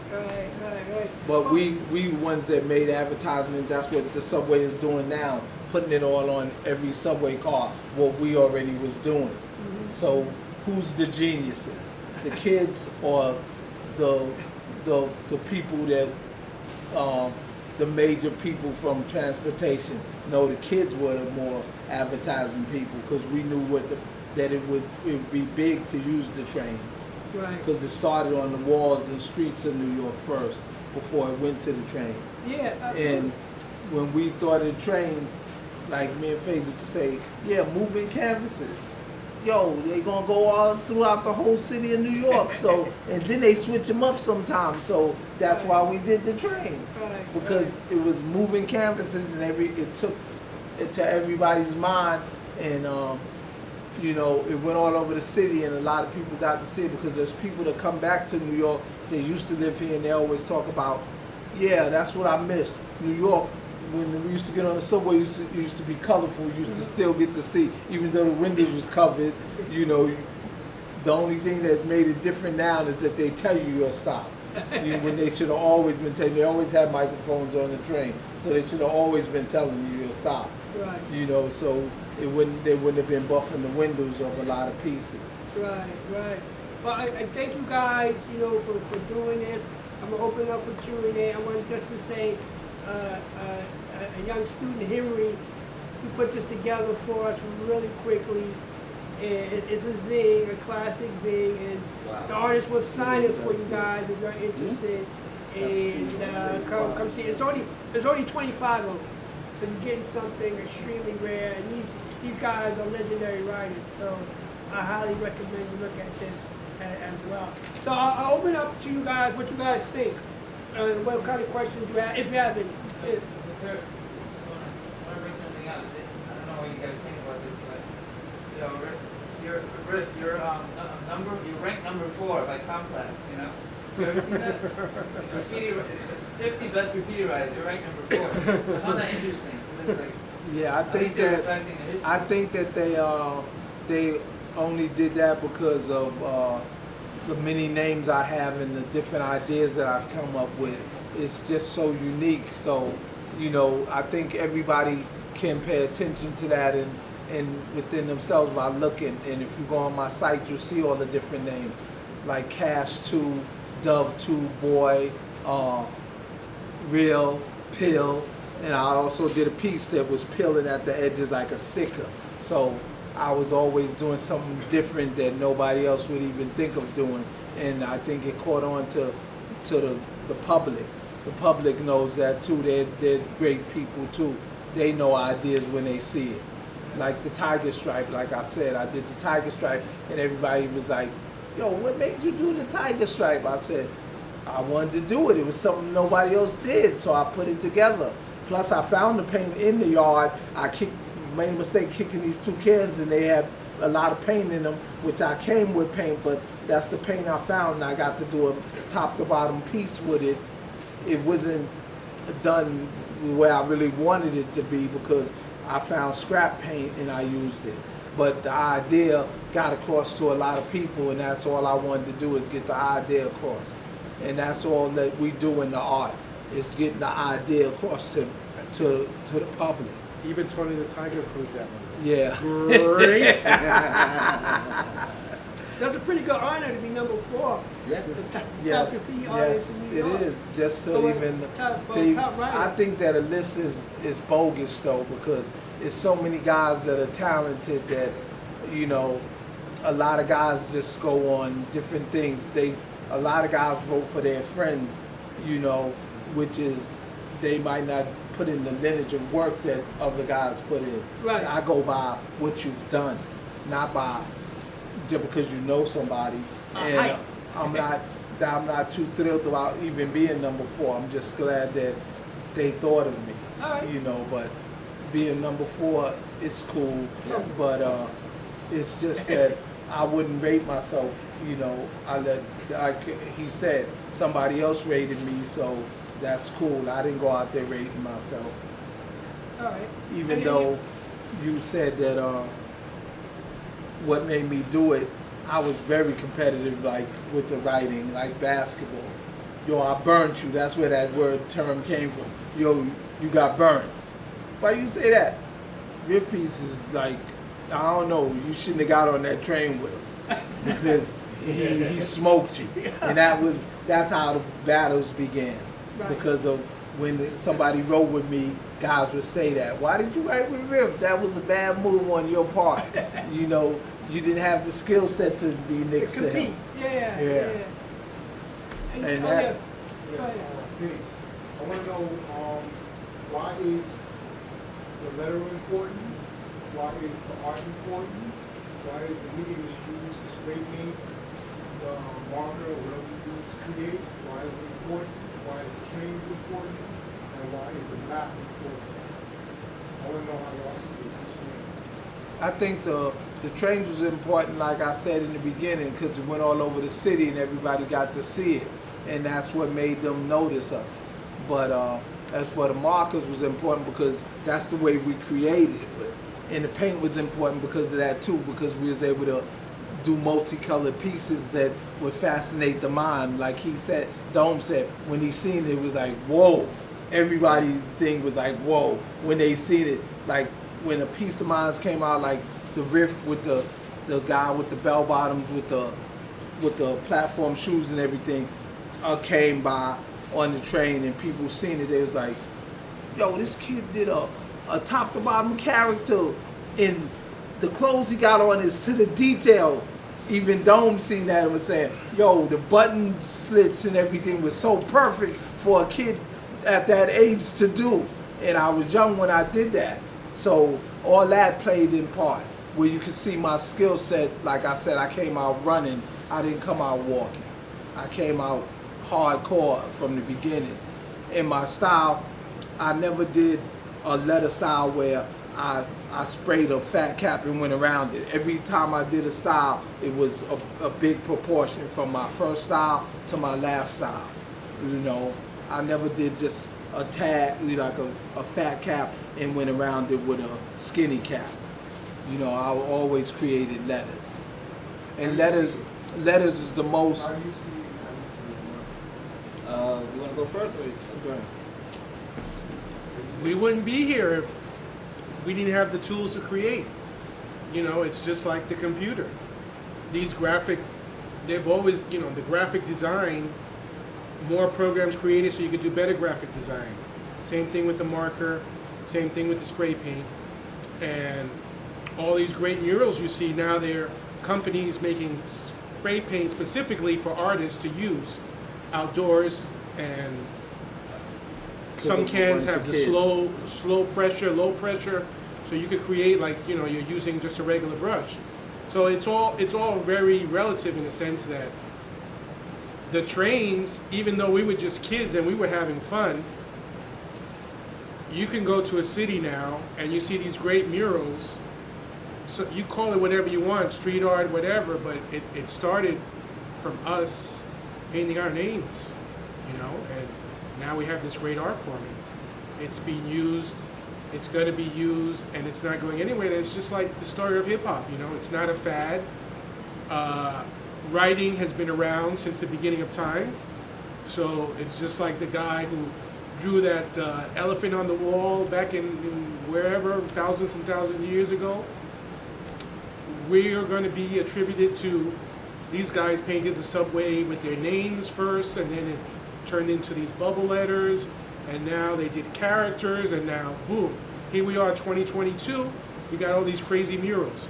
But we ones that made advertisement, that's what the subway is doing now, putting it all on every subway car, what we already was doing. So who's the geniuses? The kids or the people that, the major people from transportation? No, the kids were the more advertising people because we knew that it would be big to use the trains. Right. Because it started on the walls and streets of New York first before it went to the trains. Yeah, absolutely. And when we thought of trains, like me and Faith would say, yeah, moving canvases. Yo, they gonna go all throughout the whole city of New York. So, and then they switch them up sometimes. So that's why we did the trains, Right, because it was moving canvases, and it took it to everybody's mind, and you know, it went all over the city, and a lot of people got to see it because there's people that come back to New York. They used to live here, and they always talk about, yeah, that's what I missed. New York, when we used to get on the subway, it used to be colorful. You used to still get to see, even though the windows was covered. You know, the only thing that made it different now is that they tell you you'll stop. When they should have always been telling. They always had microphones on the train, so they should have always been telling you you'll stop. Right. You know, so they wouldn't have been buffing the windows of a lot of pieces. Right. Well, I thank you guys, you know, for doing this. I'm gonna open up for Q&A. I wanted just to say, a young student, Henry, he put this together for us really quickly. And it's a zine, a classic zine, and the artist will sign it for you guys if you're interested. And come see it. There's only 25 of them, so you're getting something extremely rare. And these guys are legendary writers, so I highly recommend you look at this as well. So I'll open up to you guys what you guys think, what kind of questions you have, if you have any. I want to bring something up. I don't know what you guys think about this, but you know, Riff, you're you rank number 4 by Complex. You know, you ever seen that? Graffiti, 50 best graffiti writers. You're ranked number 4. I found that interesting because it's like, Yeah, at least they're respecting the history. I think that they only did that because of the many names I have and the different ideas that I've come up with. It's just so unique. So, you know, I think everybody can pay attention to that and within themselves by looking. And if you go on my site, you'll see all the different names, like Cash 2, Dove 2, Boy, Real, Pill. And I also did a piece that was peeling at the edges like a sticker. So I was always doing something different that nobody else would even think of doing. And I think it caught on to the public. The public knows that too. They're great people too. They know ideas when they see it. Like the tiger stripe, like I said, I did the tiger stripe and everybody was like, yo, what made you do the tiger stripe? I said, I wanted to do it. It was something nobody else did, so I put it together. Plus I found the paint in the yard. Made a mistake kicking these 2 cans and they had a lot of paint in them, which I came with paint, but that's the paint I found and I got to do a top to bottom piece with it. It wasn't done the way I really wanted it to be because I found scrap paint and I used it. But the idea got across to a lot of people, and that's all I wanted to do is get the idea across. And that's all that we do in the art, is getting the idea across to the public. Even Tony the Tiger proved that one. Yeah. Great. That's a pretty good honor to be number 4 Yeah. The top Yes, graffiti artist yes, in New York. it is. Just to Oh, wait, even, top writer. I think that a list is bogus though, because it's so many guys that are talented that, you know, a lot of guys just go on different things. A lot of guys vote for their friends, you know, which is, they might not put in the lineage of work that other guys put in. Right. I go by what you've done, not by just because you know somebody. And Hype. I'm not too thrilled about even being number 4. I'm just glad that they thought of me. All right. You know, but being number 4 is cool. Yeah. But it's just that I wouldn't rate myself. You know, he said somebody else rated me, so that's cool. I didn't go out there rating myself. All right. Even And though you said that what made me do it, I was very competitive, like with the writing, like basketball. Yo, I burnt you. That's where that term came from. Yo, you got burnt. Why you say that? RIFF piece is like, I don't know. You shouldn't have got on that train with him because he smoked you, and that's how the battles began. Right. Because of when somebody wrote with me, guys would say that. Why did you write with RIFF? That was a bad move on your part. You know, you didn't have the skill set to be next to compete. him. Yeah. Yeah. And, And oh, that- yeah. Go Yes, ahead. please. I want to know why is the letter important? Why is the art important? Why is the medium is used to spray paint, the marker, or whatever you use to create? Why is it important? Why is the trains important? And why is the map important? I want to know how y'all see it. Each one. I think the trains was important, like I said in the beginning, because it went all over the city and everybody got to see it, and that's what made them notice us. But as for the markers, was important because that's the way we created it. And the paint was important because of that too, because we was able to do multicolored pieces that would fascinate the mind. Like he said, Dome said, when he seen it, it was like, whoa. Everybody's thing was like, whoa. When they seen it, like when a piece of mine came out, like the RIFF with the guy with the bell bottoms with the platform shoes and everything, came by on the train and people seen it. They was like, yo, this kid did a top to bottom character, and the clothes he got on is to the detail. Even Dome seen that and was saying, yo, the button slits and everything was so perfect for a kid at that age to do. And I was young when I did that. So all that played in part, where you can see my skill set. Like I said, I came out running. I didn't come out walking. I came out hardcore from the beginning. In my style, I never did a letter style where I sprayed a fat cap and went around it. Every time I did a style, it was a big proportion from my first style to my last style. You know, I never did just a tag, like a fat cap and went around it with a skinny cap. You know, I always created letters. And letters is the most. How do you see it? How do you see it work? You want to go first? Or We wouldn't be here if we didn't have the tools to create. You know, it's just like the computer. These they've always, you know, the graphic design, more programs created so you could do better graphic design. Same thing with the marker, same thing with the spray paint. And all these great murals you see now, they're companies making spray paint specifically for artists to use outdoors, and some cans have the slow pressure, low pressure, so you could create like, you know, you're using just a regular brush. So it's all very relative in the sense that the trains, even though we were just kids and we were having fun, you can go to a city now and you see these great murals. So you call it whatever you want, street art, whatever, but it started from us painting our names, you know, and now we have this great art form. It's being used, it's going to be used, and it's not going anywhere. And it's just like the story of hip hop, you know, it's not a fad. Writing has been around since the beginning of time. So it's just like the guy who drew that elephant on the wall back in wherever, thousands and thousands of years ago. We are going to be attributed to these guys painted the subway with their names first, and then it turned into these bubble letters, and now they did characters, and now boom, here we are 2022, we got all these crazy murals.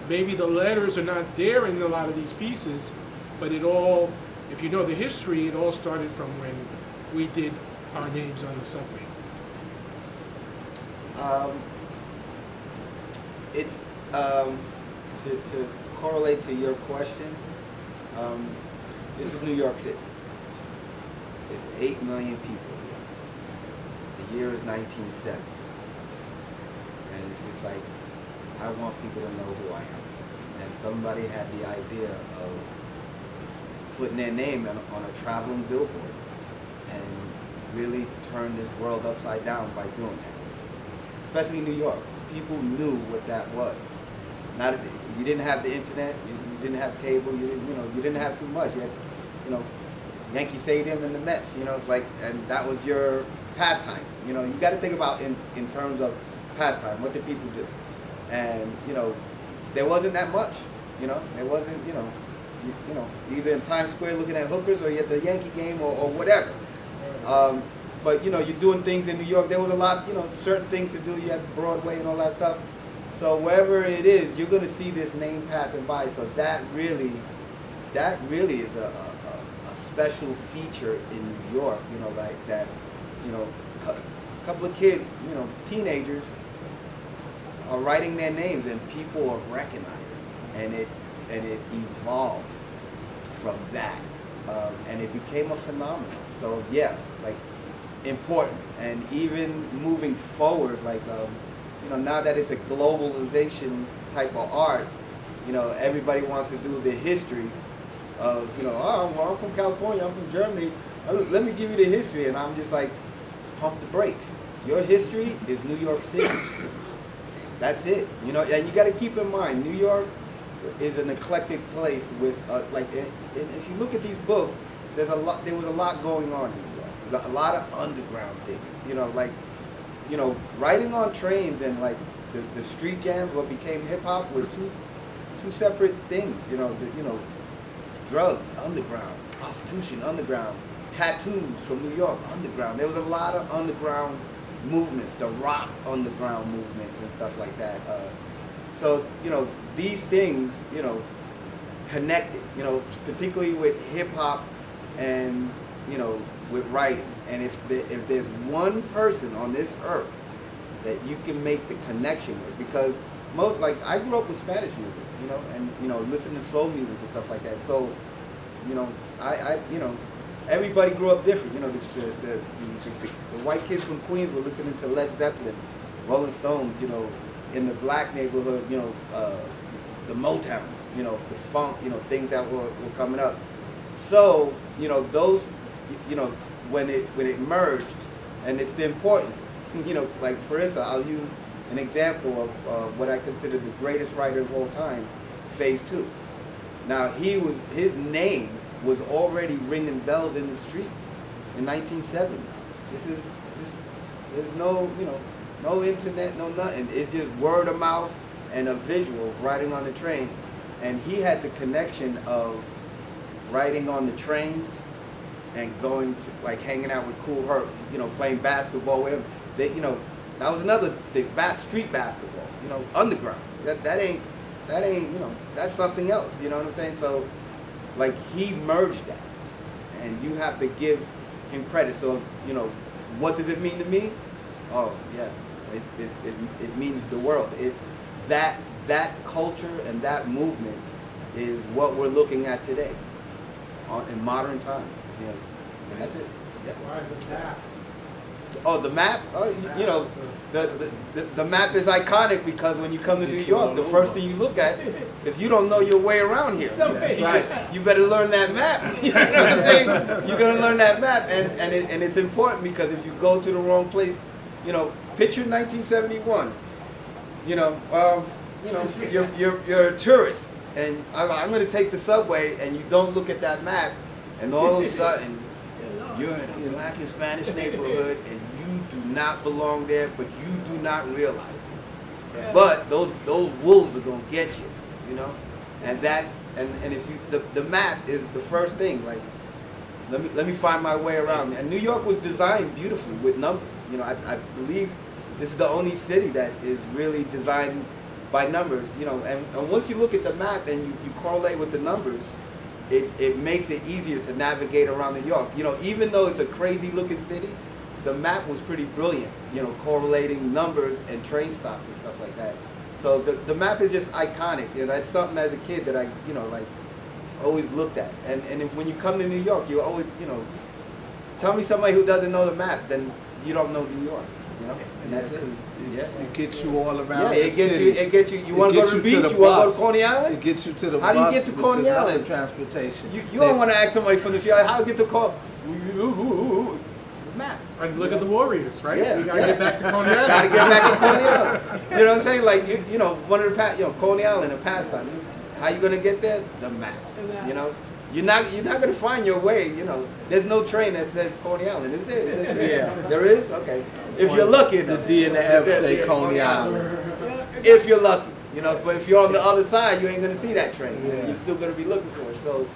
Maybe the letters are not there in a lot of these pieces, but it all, if you know the history, it all started from when we did our names on the subway. It's to correlate to your question. This is New York City. There's 8 million people here. The year is 1970, and it's just like I want people to know who I am. And somebody had the idea of putting their name on a traveling billboard and really turn this world upside down by doing that. Especially New York. People knew what that was. Not you didn't have the internet, you didn't have cable, you didn't have too much. You had, Yankee Stadium and the Mets, it's like, and that was your pastime. You got to think about in terms of pastime. What did people do? And there wasn't that much. There wasn't either in Times Square looking at hookers or you at the Yankee game or whatever. But you're doing things in New York. There was a lot, certain things to do. You had Broadway and all that stuff. So wherever it is, you're going to see this name passing by. So that really is a special feature in New York. Like that. A couple of kids, teenagers, are writing their names, and people are recognizing it, and it evolved from that, and it became a phenomenon. So yeah, like important, and even moving forward, like now that it's a globalization type of art, everybody wants to do the history of I'm from California, I'm from Germany. Let me give you the history, and I'm just like, pump the brakes. Your history is New York City. That's it. And you got to keep in mind, New York is an eclectic place with if you look at these books, there was a lot going on in New York. A lot of underground things. Writing on trains and like the street jams, what became hip hop, were two separate things. Drugs, underground, prostitution, underground, tattoos from New York, underground. There was a lot of underground movements, the rock underground movements and stuff like that. So these things, connected, particularly with hip hop and with writing. And if there's one person on this earth that you can make the connection with, because I grew up with Spanish music, and listening to soul music and stuff like that. So I everybody grew up different. The white kids from Queens were listening to Led Zeppelin, Rolling Stones. In the black neighborhood, the Motowns, the funk, things that were coming up. So those, when it merged, and it's the importance. Like for instance, I'll use an example of what I consider the greatest writer of all time, Phase 2. Now his name was already ringing bells in the streets in 1970. There's no no internet, no nothing. It's just word of mouth and a visual writing on the trains. And he had the connection of writing on the trains and going to like hanging out with Cool Herc, playing basketball with him. That was another thing, street basketball, underground. That ain't that's something else, you know what I'm saying? So like he merged that, and you have to give him credit. So what does it mean to me? Oh yeah, it means the world. That culture and that movement is what we're looking at today, in modern times. And that's it. Yeah. Why is the map? Oh, the map. The map is iconic because when you come to New York, the first thing you look at, because you don't know your way around here, right? You better learn that map. You know what I'm saying? You're gonna learn that map, and it's important because if you go to the wrong place, picture 1971. You're a tourist, and I'm gonna take the subway, and you don't look at that map, and all of a sudden you're in a black and Spanish neighborhood, and you do not belong there, but you do not realize it. Yeah. But those wolves are gonna get you, and and if you the map is the first thing. Like, let me find my way around. And New York was designed beautifully with numbers. You know, I believe this is the only city that is really designed by numbers. You know, and once you look at the map and you correlate with the numbers, it makes it easier to navigate around New York. You know, even though it's a crazy looking city, the map was pretty brilliant, you know, correlating numbers and train stops and stuff like that. So the map is just iconic. You know, that's something as a kid that I, you know, like always looked at. And when you come to New York, you always, you know, tell me somebody who doesn't know the map, then you don't know New York, you know, and that's it. Yeah. It gets you all around. Yeah, it the gets city. you. It gets you. You want to go to the beach? You want to go to Coney Island? It gets you to the How do you get to which Coney is another Island? Transportation. You don't want to ask somebody from the street, how to get to Coney? Map. And look at the Warriors, right? Yeah, We gotta yeah. get back to Coney Island. Gotta get back to Coney Island. You know what I'm saying? Like, you know, one of the Coney Island, a pastime. How you gonna get there? The map. The map. You know, you're not gonna find your way. You know, there's no train that says Coney Island, is there? Is there? Yeah. There is. Okay. If you're lucky The enough. D and the F Yeah, say yeah, Coney Island. If you're lucky, you know. But if you're on the other side, you ain't gonna see that train. Yeah. You're still gonna be looking for it. So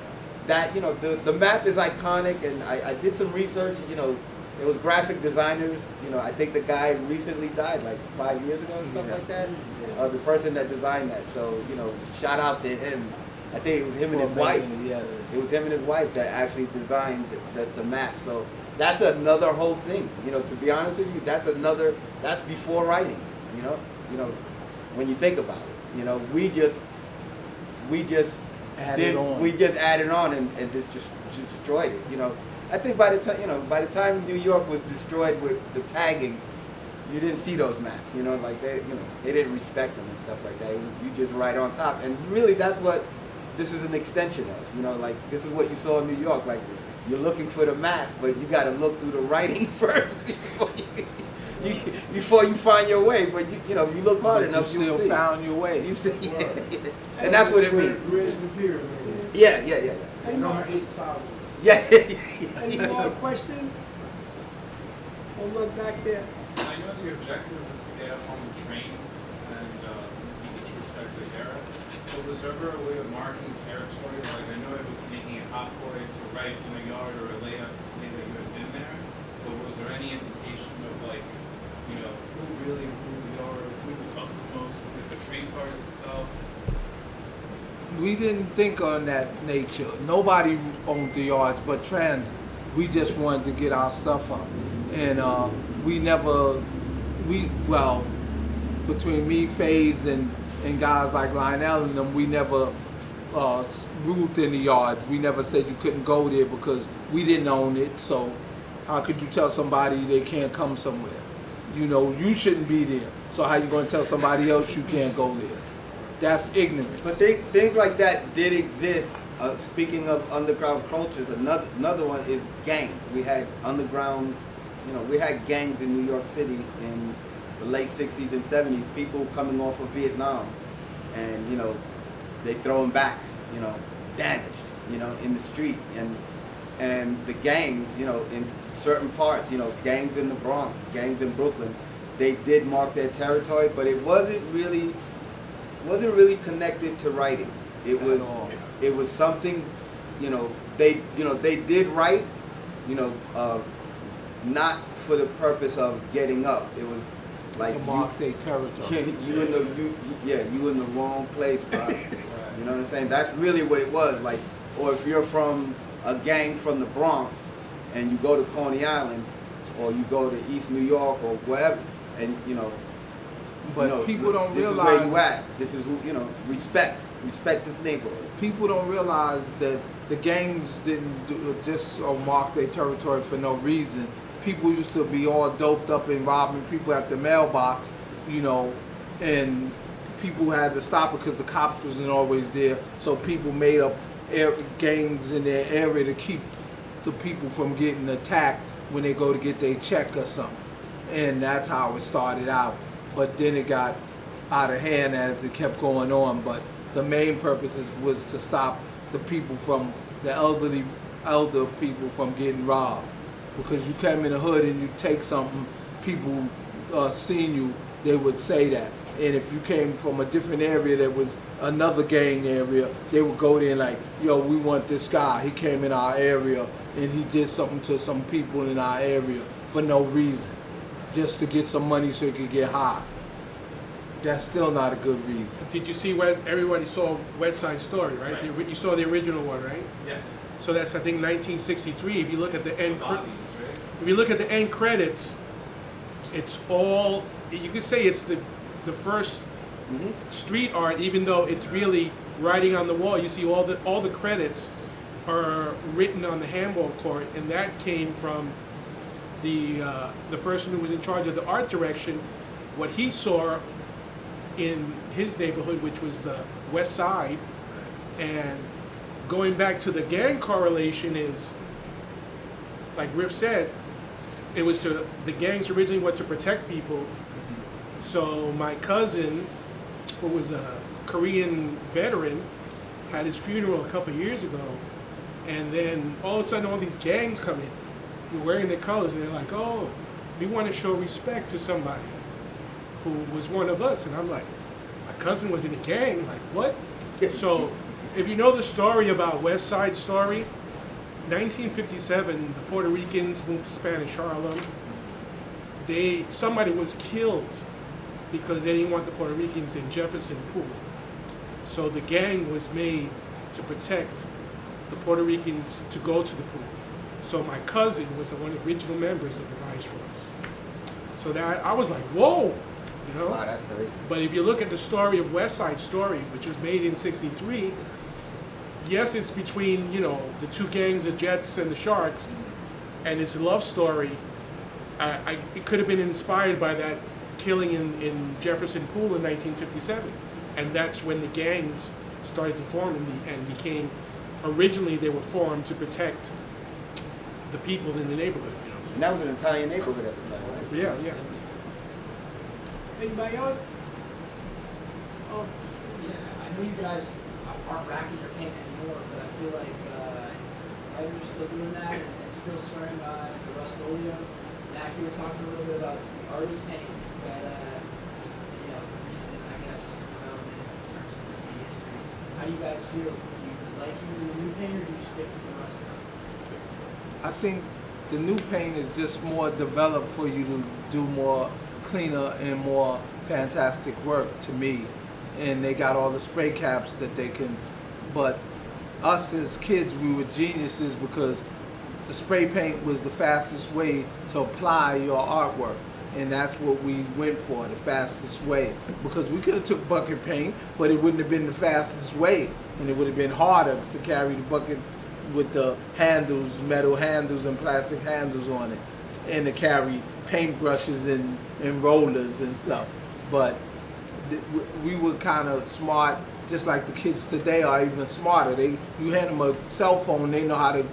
that, you know, the map is iconic, and I did some research. You know, it was graphic designers. You know, I think the guy recently died, like 5 years ago and stuff like that. The person that designed that. So, you know, shout out to him. I think it was him and his wife. Yes. It was him and his wife that actually designed the map. So that's another whole thing. You know, to be honest with you, that's before writing. You know, when you think about it, you know, we just Added on. we just added on and just destroyed it. You know, I think by the time New York was destroyed with the tagging, you didn't see those maps. You know, like they didn't respect them and stuff like that. You just write on top, and really that's what this is an extension of. You know, like this is what you saw in New York. Like you're looking for the map, but you got to look through the writing first before you find your way. But you know, you look hard enough, you you'll still see. found your way. You still, and that's what it means. Grids and pyramids. Yeah. Any And more, our 8 silos. Yeah. any more questions? We'll look back there. I know the objective was to get up on the trains and be the true spectre era. So was there ever a way of marking territory? Like I know it was making a hot boy to write in a yard or a layup to say that you had been there, but was there any indication of like, you know, who really who was up the most? Was it the train cars itself? We didn't think on that nature. Nobody owned the yards but transit. We just wanted to get our stuff up. And between me, FaZe, and guys like Lionel and them, we never ruled in the yards. We never said you couldn't go there because we didn't own it. So how could you tell somebody they can't come somewhere? You know, you shouldn't be there. So how you going to tell somebody else you can't go there? That's ignorance. But things like that did exist. Speaking of underground cultures, another one is gangs. We had underground, you know, we had gangs in New York City in the late 60s and 70s, people coming off of Vietnam, and, you know, they throw them back, you know, damaged, you know, in the street. And the gangs, you know, in certain parts, you know, gangs in the Bronx, gangs in Brooklyn, they did mark their territory, but it wasn't really connected to writing. It was something, you know, they did write, you know, not for the purpose of getting up. It was like To mark their territory. you in the wrong place, bro. You know what I'm saying? That's really what it was. Like, or if you're from a gang from the Bronx and you go to Coney Island or you go to East New York or wherever, and you know, But people don't this realize. is where you at. This is who, you know, respect this neighborhood. People don't realize that the gangs didn't just mark their territory for no reason. People used to be all doped up and robbing people at the mailbox, you know, and people had to stop it because the cops wasn't always there. So people made up gangs in their area to keep the people from getting attacked when they go to get their check or something. And that's how it started out. But then it got out of hand as it kept going on. But the main purpose was to stop the people from, the elder people from getting robbed. Because you came in the hood and you take something, people seen you, they would say that. And if you came from a different area that was another gang area, they would go there like, yo, we want this guy. He came in our area and he did something to some people in our area for no reason, just to get some money so he could get high. That's still not a good reason. Did you see everybody saw West Side Story, right? Right. You saw the original one, right? Yes. So that's, I think, 1963. If you look at the end, Bodies, right? if you look at the end credits, it's all, you could say it's the first street art, even though it's really writing on the wall. You see all the credits are written on the handball court, and that came from the person who was in charge of the art direction. What he saw in his neighborhood, which was the West Side, and going back to the gang correlation is, like Riff said, it was the gangs originally were to protect people. So my cousin, who was a Korean veteran, had his funeral a couple of years ago, and then all of a sudden all these gangs come in, they're wearing their colors, and they're like, oh, we want to show respect to somebody who was one of us. And I'm like, my cousin was in a gang, like what? So if you know the story about West Side Story, 1957, the Puerto Ricans moved to Spanish Harlem. Somebody was killed because they didn't want the Puerto Ricans in Jefferson Pool. So the gang was made to protect the Puerto Ricans to go to the pool. So my cousin was one of the original members of the Viceroys. So that I was like, whoa, you know? Wow, that's crazy. But if you look at the story of West Side Story, which was made in '63, yes, it's between, you know, the two gangs, the Jets and the Sharks, and it's a love story. It could have been inspired by that killing in Jefferson Pool in 1957. And that's when the gangs started to form and became, originally they were formed to protect the people in the neighborhood. You know? And that was an Italian neighborhood at the time, right? Yeah, yeah. Anybody else? Oh, Yeah, I know you guys aren't racking your paint anymore, but I feel like writers are still doing that and still swearing by the Rust-Oleum. NAC, you were talking a little bit about the artist paint that, you know, recent, I guess, development in terms of graffiti history. How do you guys feel? Do you like using the new paint or do you stick to the rust stuff? I think the new paint is just more developed for you to do more cleaner and more fantastic work to me. And they got all the spray caps that they can, but us as kids, we were geniuses because the spray paint was the fastest way to apply your artwork. And that's what we went for, the fastest way. Because we could have took bucket paint, but it wouldn't have been the fastest way. And it would have been harder to carry the bucket with the handles, metal handles and plastic handles on it. And to carry paintbrushes and rollers and stuff. But we were kind of smart, just like the kids today are even smarter. You hand them a cell phone, they know how to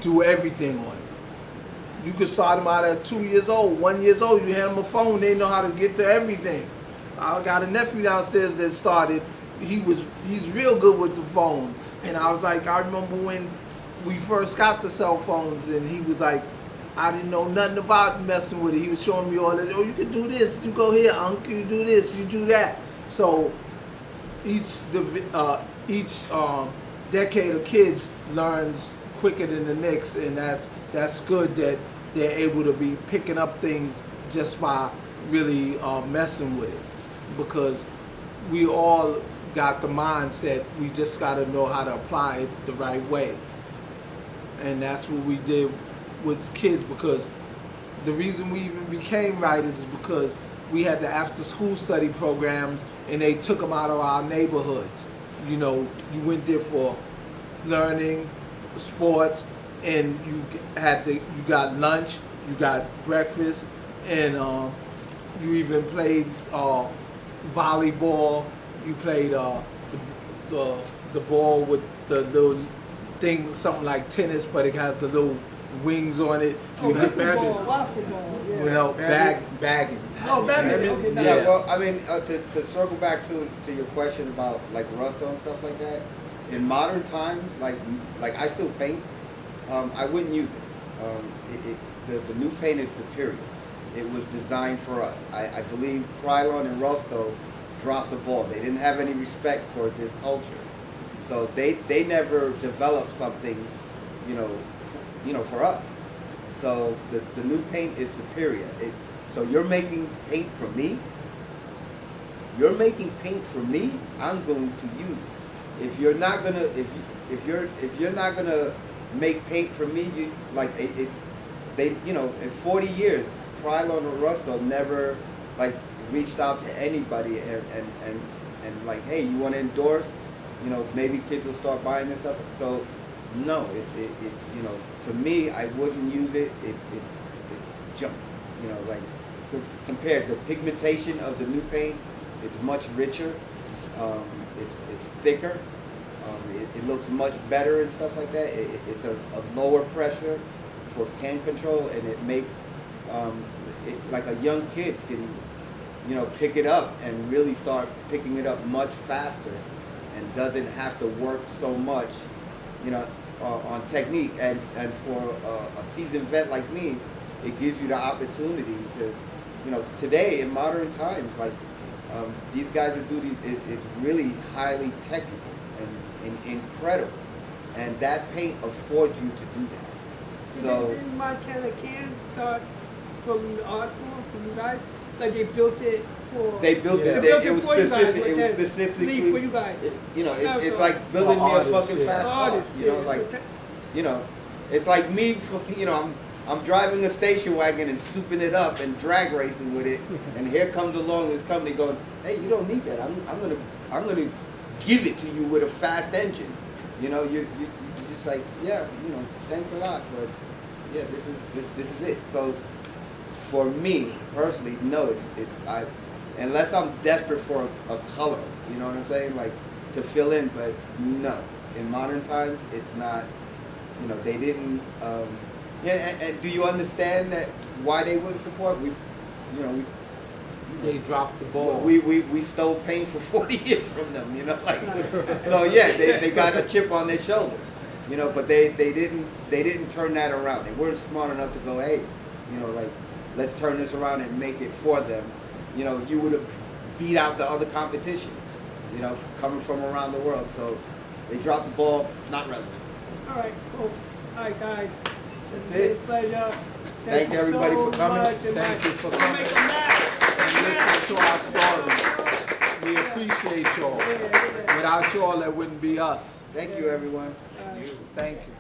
do everything on it. You could start them out at 2 years old, 1 year old, you hand them a phone, they know how to get to everything. I got a nephew downstairs that started, he's real good with the phones. And I was like, I remember when we first got the cell phones and he was like, I didn't know nothing about messing with it. He was showing me all that, oh, you can do this, you go here, uncle, you do this, you do that. So each decade of kids learns quicker than the next, and that's good that they're able to be picking up things just by really messing with it. Because we all got the mindset, we just got to know how to apply it the right way. And that's what we did with kids, because the reason we even became writers is because we had the after school study programs and they took them out of our neighborhoods. You know, you went there for learning, sports, and you got lunch, you got breakfast, and you even played volleyball. You played the ball with the little thing, something like tennis, but it has the little wings on it. oh, You had waffle ball, yeah. you know, bagging. Oh, badminton, okay, Yeah, Yeah. well, I mean, to circle back to your question about like rust and stuff like that, in modern times, like I still paint, I wouldn't use it. The new paint is superior. It was designed for us. I believe Krylon and Rusto dropped the ball. They didn't have any respect for this culture. So they never developed something, for us. So the new paint is superior. So you're making paint for me. You're making paint for me. I'm going to use it. If you're not gonna, if you're not gonna make paint for me, in 40 years, Krylon or Rusto never reached out to anybody and like, hey, you want to endorse? Maybe kids will start buying this stuff. So no, to me, I wouldn't use it. It's junk. Compared the pigmentation of the new paint, it's much richer. It's thicker. It looks much better and stuff like that. It's a lower pressure for can control, and it makes like a young kid can pick it up and really start picking it up much faster, and doesn't have to work so much on technique. And for a seasoned vet like me, it gives you the opportunity to today in modern times, these guys that do these, it's really highly technical and incredible, and that paint affords you to do that. So didn't Montana Cans start from the art form from you guys? Like they built it for. They built Yeah. it. They built It it was for you specific. guys. It was specifically for you guys. It's like building me a artists, fucking yeah. fast car. Artists, It's like me. I'm driving a station wagon and souping it up and drag racing with it, and here comes along this company going, hey, you don't need that. I'm gonna give it to you with a fast engine. You're just like, yeah, thanks a lot, but yeah, this is it. So for me personally, no, unless I'm desperate for a color, you know what I'm saying, like to fill in, but no, in modern times it's not. They didn't. And do you understand that why they wouldn't support? They dropped the ball. We stole paint for 40 years from them, so yeah, they got a chip on their shoulder, but they didn't turn that around. They weren't smart enough to go, hey, let's turn this around and make it for them. You would have beat out the other competition, coming from around the world. So they dropped the ball, not relevant. All right, cool. All right, guys. That's It's been a it. pleasure. Thank everybody so for coming. much, and Thank you for coming. Make a map. And listen to our stories. We appreciate y'all. Yeah. Without y'all, that wouldn't be us. Thank you, everyone. Thank you.